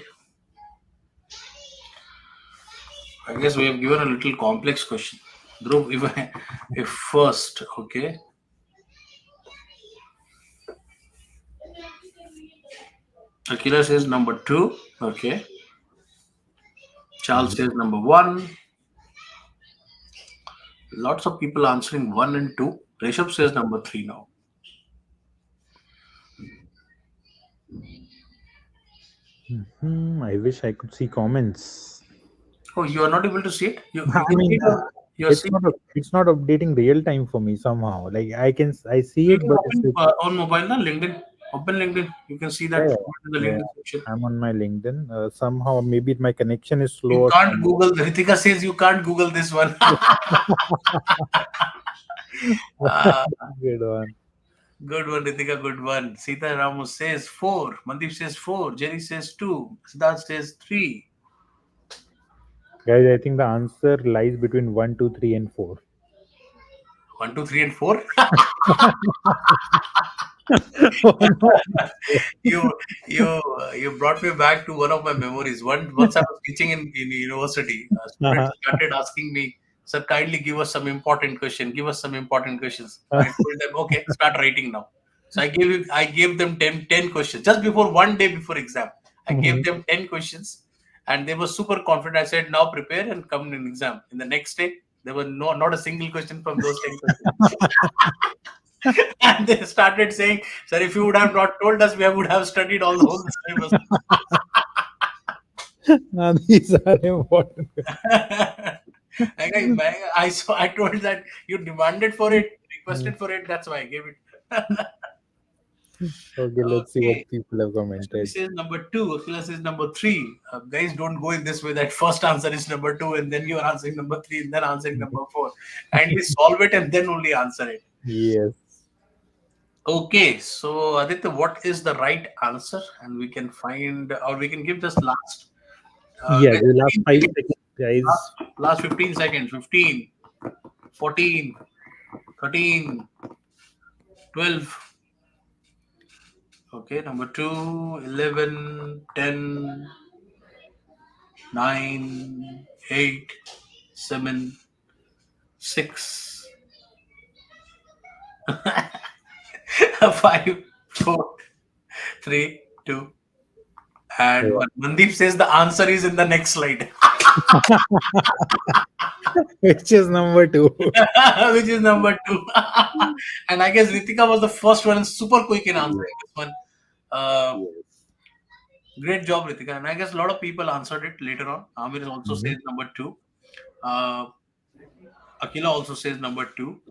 I guess we have given a little complex question. Dhruv, if first, okay, Akila says number two, okay, Charles says number one, lots of people answering one and two. Rishabh says number three now. I wish I could see comments. Oh, you are not able to see it? You I can see mean, it on your it's screen. not it's not updating real time for me somehow. Like I see You it, can but it's open on mobile na LinkedIn. Open LinkedIn. You can see that yeah, in the yeah. LinkedIn section. I'm on my LinkedIn. Somehow maybe my connection is slow You or can't something. Google. Ritika says you can't Google this one. Ah, Good one. good one, Ritika. Good one. Sita Ramos says four. Mandeep says four. Jerry says two. Siddharth says three. Guys, I think the answer lies between 1, 2, 3, and 4. One, two, three, and four. Oh, no. you you brought me back to one of my memories. Once I was teaching in university, Uh-huh. students started asking me, "Sir, kindly give us some important question. Give us some important questions." So I told them, "Okay, start writing now." So I gave them ten questions just before one day before exam. I gave them 10 questions, and they were super confident. I said, "Now prepare and come in exam." In the next day, there were not a single question from those 10 questions. And they started saying, "Sir, if you would have not told us, we would have studied all the whole syllabus." These are important. Like I told that you demanded for it, requested for it. That's why I gave it. Okay, let's see Okay. what people have Ashwini commented. says number two. Akila says number three. Guys, don't go in this way. That first answer is number two, and then you are answering number three, and then answering number four. Kindly solve it and then only answer it. Yes. Okay, so Aditya, what is the right answer? And we can find, or we can give just last, Yeah, guys, the last 15 5 seconds. seconds, guys. Last 15 seconds. 15, 14, 13, 12. Okay, number two, 11, 10, 9, 8, 7, 6, 5, 4, 3, 2, and Yeah. 1. Mandeep says the answer is in the next slide. Which is number 2. Which is number two. And I guess Ritika was the first one and super quick in Yeah. answering this one. Uh, Yes. Great job, Ritika. And I guess a lot of people answered it later on. Amir also Mm-hmm. says number two. Uh, Akila also says number two.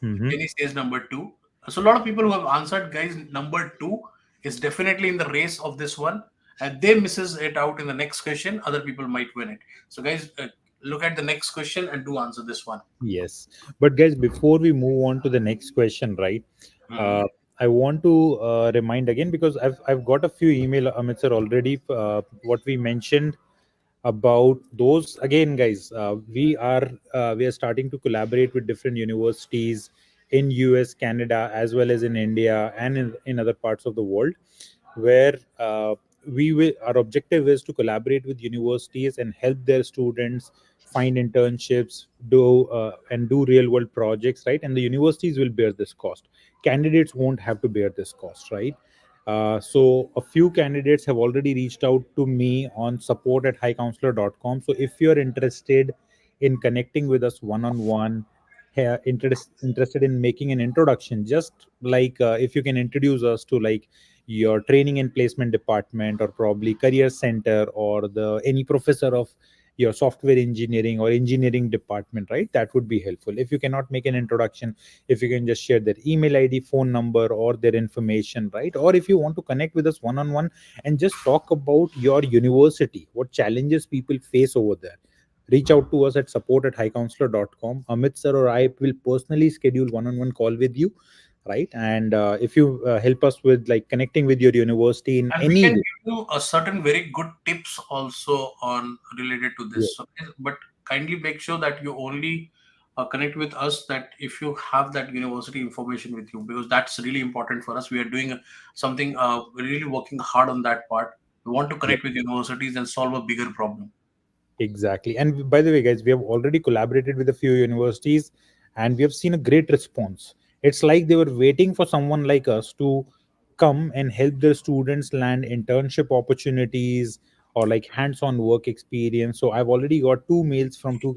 Mm-hmm. Kenny says number two. So a lot of people who have answered, guys, number two is definitely in the race of this one. And they misses it out in the next question, other people might win it. So guys, look at the next question and do answer this one. Yes. But guys, before we move on to the next question, right? Mhm. Uh, I want to remind again because I've got a few email Amit sir already. What we mentioned about those again, guys. We are starting to collaborate with different universities in US, Canada, as well as in India and in other parts of the world, where we will our objective is to collaborate with universities and help their students find internships, do real world projects, right? And the universities will bear this cost. Candidates won't have to bear this cost, right? So a few candidates have already reached out to me on support at highcounselor.com. So if you're interested in connecting with us one on one, interested in making an introduction, just like if you can introduce us to like your training and placement department, or probably career center, or the any professor of your software engineering or engineering department, right? That would be helpful. If you cannot make an introduction, if you can just share their email id, phone number, or their information, right? Or if you want to connect with us one on one and just talk about your university, what challenges people face over there, reach out to us at support at highcounselor.com. Amit sir or I will personally schedule one on one call with you, right? And if you help us with like connecting with your university in And we any can way. give you a certain very good tips also on related to Yeah. this. So, but kindly make sure that you only connect with us that if you have that university information with you, because that's really important for us. We are doing something, we're really working hard on that part. We want to Yep. connect with universities and solve a bigger problem. Exactly. And by the way, guys, we have already collaborated with a few universities and we have seen a great response. It's like they were waiting for someone like us to come and help their students land internship opportunities or like hands-on work experience. So I've already got two mails from two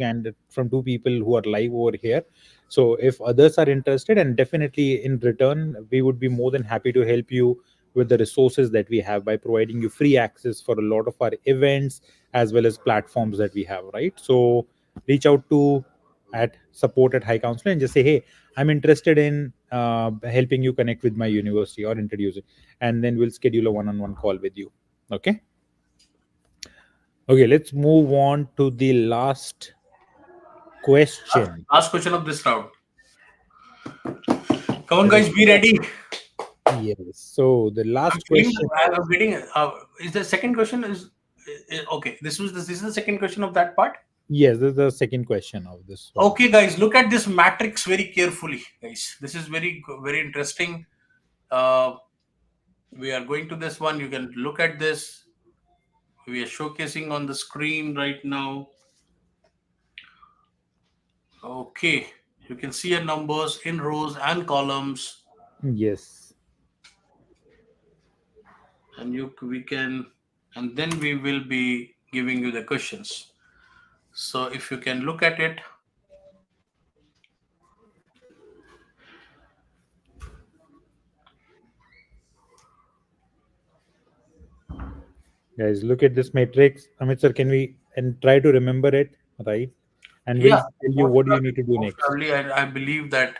people who are live over here. So if others are interested, and definitely in return, we would be more than happy to help you with the resources that we have by providing you free access for a lot of our events as well as platforms that we have, right? So reach out to at support at high council and just say, hey, I'm interested in helping you connect with my university or introduce it, and then we'll schedule a one-on-one call with you. Okay. Okay, let's move on to the last question. Last question of this round. Come on, Let us guys, be go. ready. Yes, so the I'm last feeling question I'm is, getting. Is the second question okay? This is the second question of that part. yes, this is the second question of this one. Okay, guys, look at this matrix very carefully, guys. This is very interesting. Uh, we are going to this one. You can look at this. We are showcasing on the screen right now. Okay, you can see your numbers in rows and columns, Yes. and you we can, and then we will be giving you the questions. So if you can look at it, Guys, look at this matrix. Amit sir, can we and try to remember it, right? And we'll yeah, tell you what do you need to do most next. probably, I believe that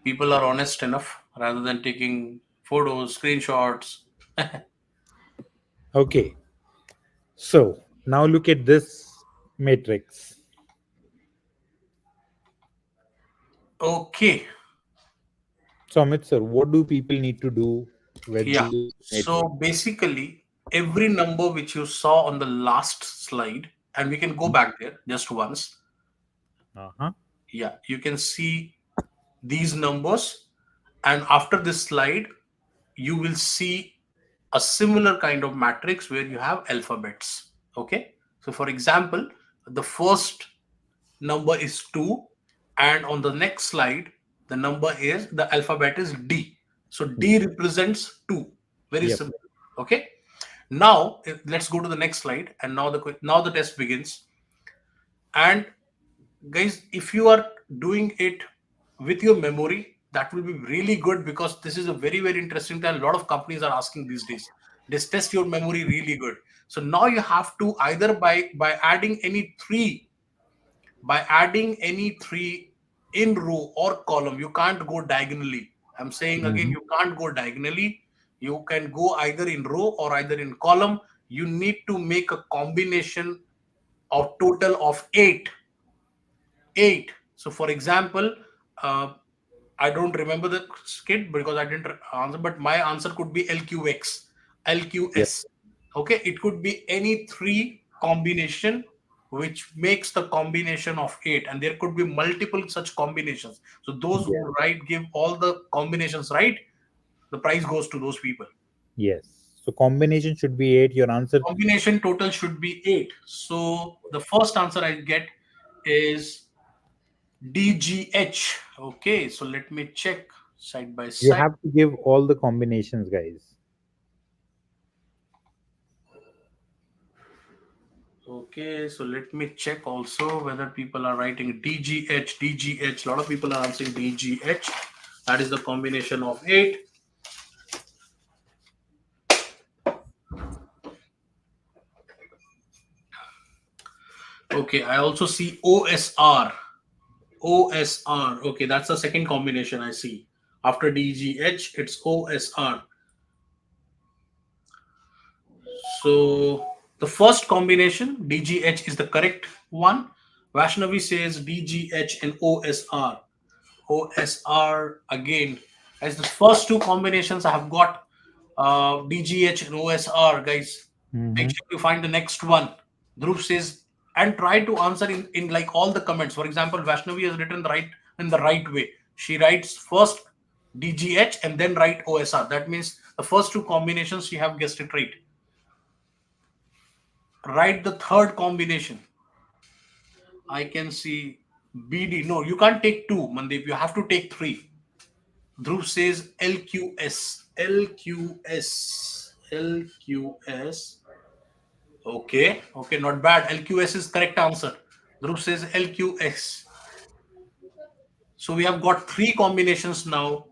people are honest enough rather than taking photos, screenshots. Okay. So now look at this matrix. Okay, So Amit sir, what do people need to do with yeah. this matrix? So basically, every number which you saw on the last slide, and we can go back there just once. Uh-huh. Yeah, you can see these numbers, and after this slide, you will see a similar kind of matrix where you have alphabets. Okay, so for example, the first number is 2, and on the next slide the alphabet is D. So D represents 2. Very Yep. simple. Okay, now let's go to the next slide, and now the test begins. And guys, if you are doing it with your memory, that will be really good, because this is a very interesting time. A lot of companies are asking these days, just test your memory really good. So now you have to either by adding any three, in row or column. You can't go diagonally. I'm saying again, Mhm. you can't go diagonally. You can go either in row or either in column. You need to make a combination of total of 8. So for example, uh, I don't remember the skit because I didn't answer, but my answer could be LQX, Yep. LQS. Okay, it could be any three combination which makes the combination of 8, and there could be multiple such combinations. So those Yes. who write give all the combinations right, the prize goes to those people. Yes. So combination should be 8. Your answer. Combination total should be 8. So the first answer I get is DGH. Okay, so let me check side by You side. have to give all the combinations, guys. Okay, so let me check also whether people are writing DGH, DGH. A lot of people are answering DGH. That is the combination of 8. Okay, I also see OSR. OSR. Okay, that's the second combination I see. After DGH, it's OSR. So the first combination, DGH, is the correct one. Vaishnavi says DGH and OSR. OSR again. As the first two combinations I have got, DGH and OSR, guys. Make Hmm. sure you find the next one. Dhruv says, and try to answer in like all the comments. For example, Vaishnavi has written in the right way. She writes first DGH and then write OSR. That means the first two combinations she have guessed it right. Write the third combination. I can see BD. No, you can't take two, Mandeep. You have to take three. Dhruv says LQS. LQS. LQS. Okay. Okay, not bad. LQS is correct answer. Dhruv says LQS. So we have got three combinations now,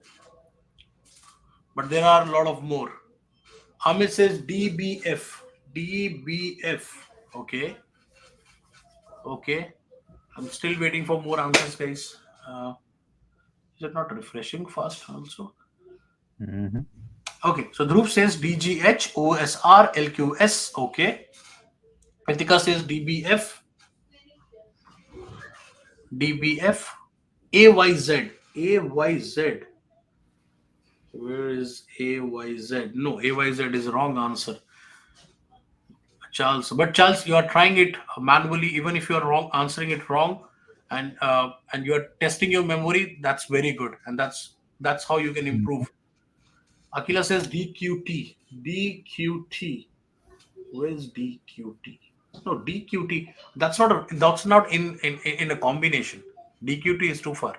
but there are a lot of more. Amit says DBF. DBF. Okay. Okay. I'm still waiting for more answers, guys. Is it not refreshing fast also? Hmm. Okay, so Dhruv says DGH, OSR, LQS. Okay. Kritika says DBF, DBF, AYZ. AYZ. Where is AYZ? No, AYZ is wrong answer. Charles. But Charles, you are trying it manually, even if you are wrong, answering it wrong, and you are testing your memory. That's very good, and that's how you can improve. Akila says DQT. DQT. Where is DQT? No, DQT. That's not in a combination. DQT is too far.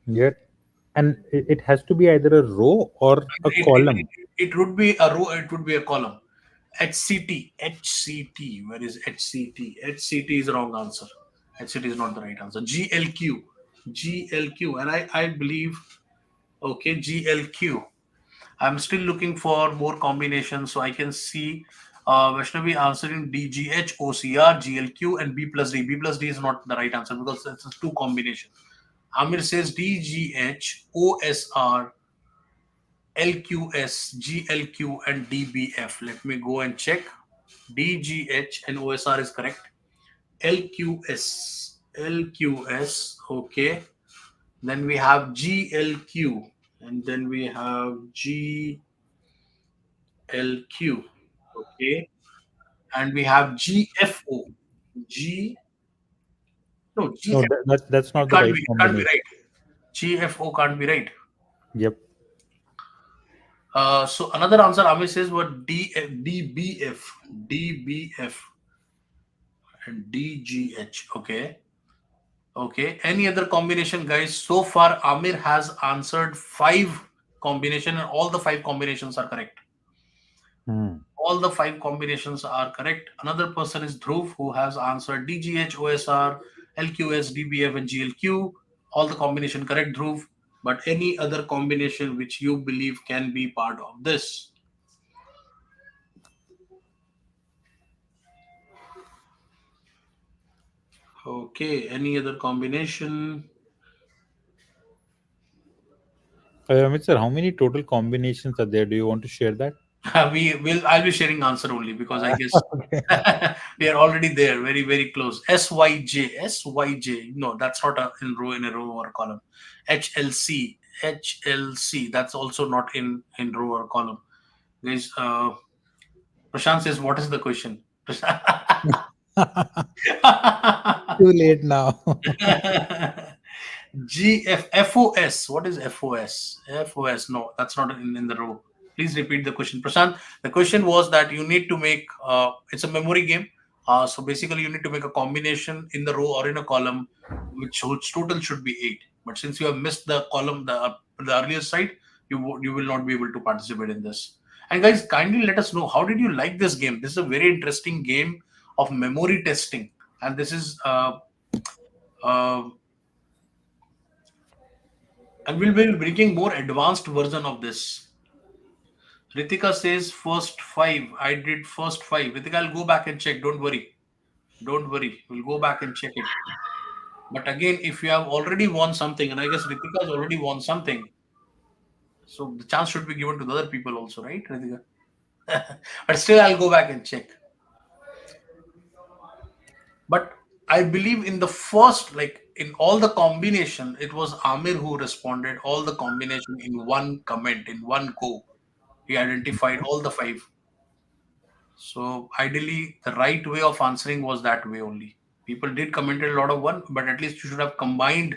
Yet, and it has to be either a row or a It, it, column. it would be a row. It would be a column. HCT. HCT. Where is HCT? HCT is the wrong answer. HCT is not the right answer. GLQ. GLQ. And I believe, okay, GLQ. I'm still looking for more combinations so I can see Vaishnavi answering DGH, OCR, GLQ, and B plus D. B plus D is not the right answer because it's a two combination. Amir says DGH, OSR, LQS, GLQ, and DBF. Let me go and check. DGH and OSR is correct. LQS, LQS, okay. Then we have GLQ, and then we have GLQ, okay. And we have GFO. G, no, No, GF. that's It not the can't right be, it can't be combination. right. GFO can't be right. Yep. So another answer Amit says what DBF, DBF, and DGH. Okay. Okay. Any other combination, guys? So far, Amir has answered five combination, and all the five combinations are correct. Hmm. All the five combinations are correct. Another person is Dhruv, who has answered DGH, OSR, LQS, DBF, and GLQ. All the combination correct, Dhruv. But any other combination which you believe can be part of this? Okay. Any other combination? Amit sir, how many total combinations are there? Do you want to share that? we will. I'll be sharing answer only because I guess Okay. we are already there, very very close. SYJ. No, that's not in a row or column. HLC. That's also not in row or column. Guys, Prashant says, what is the question? Too late now. GFFOS. What is FOS? FOS. No, that's not in the row. Please repeat the question. Prashant, the question was that you need to make, it's a memory game. So basically, you need to make a combination in the row or in a column, which total should be eight. But since you have missed the column, the earlier side, you will not be able to participate in this. And guys, kindly let us know how did you like this game? This is a very interesting game of memory testing, and this is uh, and we'll be bringing more advanced version of this. Ritika says first five. I did first five. Ritika, I'll go back and check. Don't worry. Don't worry. We'll go back and check it. But again, if you have already won something, and I guess Ritika has already won something, so the chance should be given to the other people also, right, Ritika? But still, I'll go back and check. But I believe in the first, like in all the combination, it was Amir who responded all the combination in one comment, in one go. He identified all the five. So ideally, the right way of answering was that way only. People did comment a lot of one, but at least you should have combined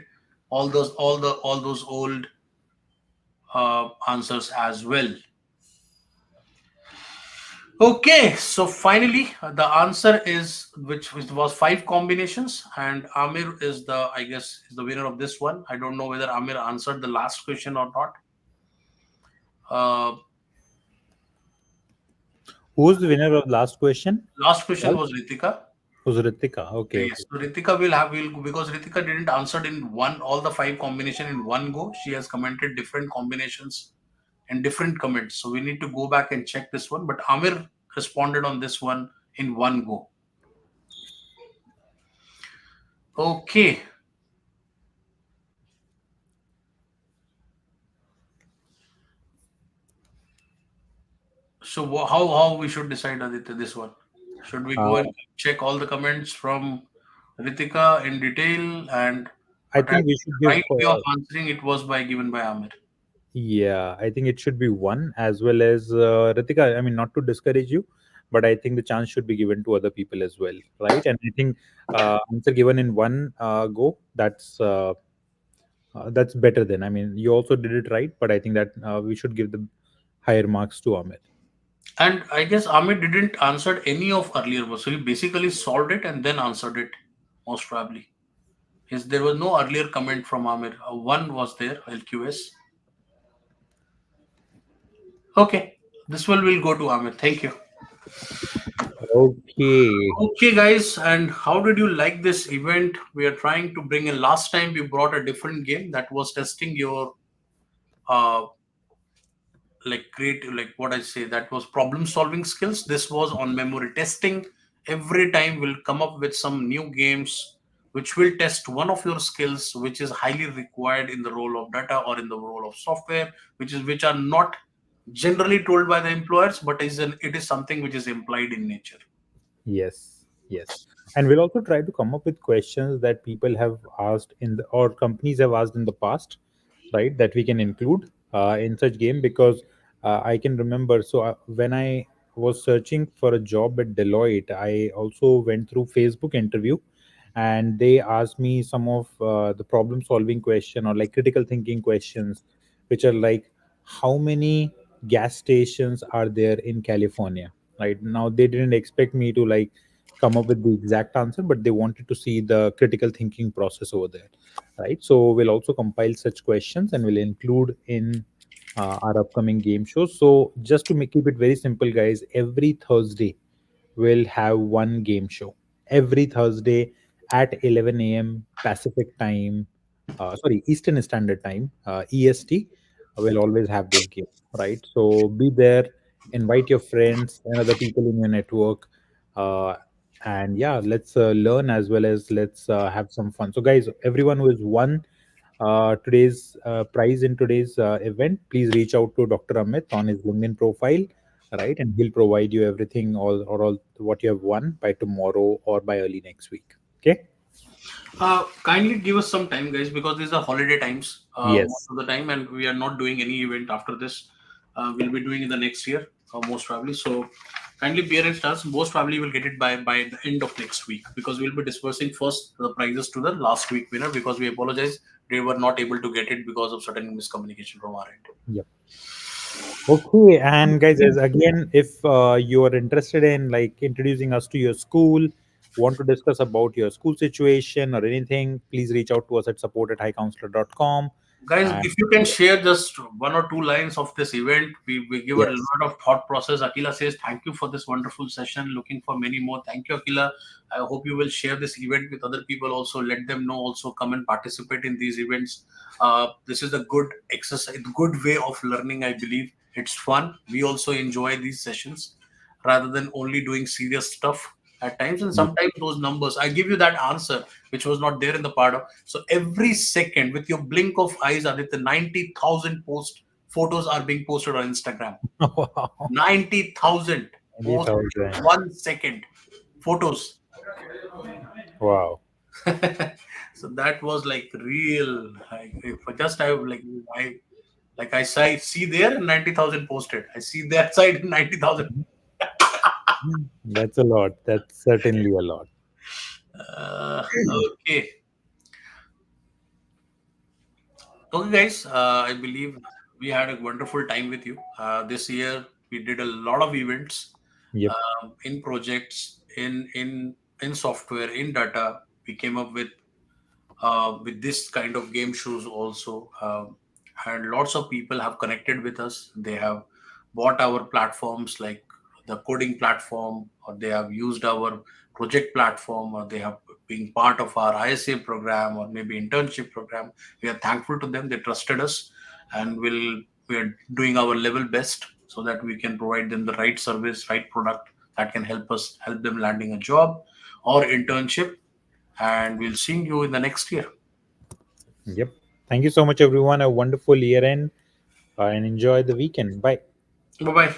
all those old answers as well. Okay, so finally, the answer is which was five combinations, and Amir is the, I guess, is the winner of this one. I don't know whether Amir answered the last question or not. Uh, Who's the winner of last question? Last question Well, was Ritika. who's Ritika? Okay, Yes, okay. so Ritika will because Ritika didn't answer in one all the five combination in one go. She has commented different combinations and different comments. So we need to go back and check this one. But Amir responded on this one in one go. Okay, so how we should decide, Aditya, this one? Should we go Uh, and check all the comments from Ritika in detail and I but at think we should right give. way of answering it was by given by Amir. Yeah, I think it should be one as well as Ritika. I mean, not to discourage you, but I think the chance should be given to other people as well, right? And I think answer given in one go, that's better than. I mean, you also did it right, but I think that we should give the higher marks to Amit. And I guess Amir didn't answer any of earlier ones. So he basically solved it and then answered it, most probably. Yes, there was no earlier comment from Amir. One was there, LQS. Okay. This one will go to Amir. Thank you. Okay. Okay, guys, and how did you like this event? We are trying to bring in. Last time we brought a different game that was testing your uh like creative, like what I say, that was problem solving skills. This was on memory testing. Every time we'll come up with some new games which will test one of your skills which is highly required in the role of data or in the role of software, which are not generally told by the employers, but it is something which is implied in nature. Yes, yes. And we'll also try to come up with questions that people have asked in the or companies have asked in the past, right? That we can include in such game because I can remember. So when I was searching for a job at Deloitte, I also went through Facebook interview, and they asked me some of the problem solving question or like critical thinking questions, which are like how many gas stations are there in California? Right now, they didn't expect me to like come up with the exact answer, but they wanted to see the critical thinking process over there, right? So we'll also compile such questions and we'll include in our upcoming game shows. So just to keep it very simple, guys, every Thursday we'll have one game show every Thursday at 11 a.m. Pacific time. Sorry, Eastern Standard Time, EST. We'll always have this game, right? So be there, invite your friends and other people in your network. Uh, and yeah, let's learn as well as let's have some fun. So, guys, everyone who has won today's prize in today's event, please reach out to Dr. Amit on his LinkedIn profile, right? And he'll provide you everything, all what you have won by tomorrow or by early next week. Okay? Kindly give us some time, guys, because these are holiday times most Yes. of the time, and we are not doing any event after this. We'll be doing in the next year, most probably. So, kindly bear with us. Most probably, we'll get it by the end of next week because we'll be dispersing first the prizes to the last week winner because we apologize they were not able to get it because of certain miscommunication from our end. Yep. Okay, and guys, as again, if you are interested in like introducing us to your school, want to discuss about your school situation or anything, please reach out to us at support@highcounselor.com. Guys, And if you can share just one or two lines of this event, we give a yes, lot of thought process. Akila says, thank you for this wonderful session. Looking for many more. Thank you, Akila. I hope you will share this event with other people also. Let them know also come and participate in these events. This is a good exercise, good way of learning, I believe. It's fun. We also enjoy these sessions rather than only doing serious stuff at times. And sometimes those numbers, I give you that answer, which was not there in the part of. So every second, with your blink of eyes, Aditya, 90,000 photos are being posted on Instagram. wow, 90,000 posts in 80,000. 1 second. Photos. Wow. So that was like real. If I just I I see there 90,000 posted. I see that side 90,000. That's a lot. That's certainly a lot. Okay. Okay, guys. I believe we had a wonderful time with you. This year, we did a lot of events. Yep. in projects, in software, in data. We came up with this kind of game shows also, and lots of people have connected with us. They have bought our platforms like the coding platform, or they have used our project platform, or they have been part of our ISA program or maybe internship program. We are thankful to them. They trusted us, and we are doing our level best so that we can provide them the right service, right product that can help them landing a job or internship. And we'll see you in the next year. Yep. Thank you so much, everyone. A wonderful year end, and enjoy the weekend. Bye. Bye bye.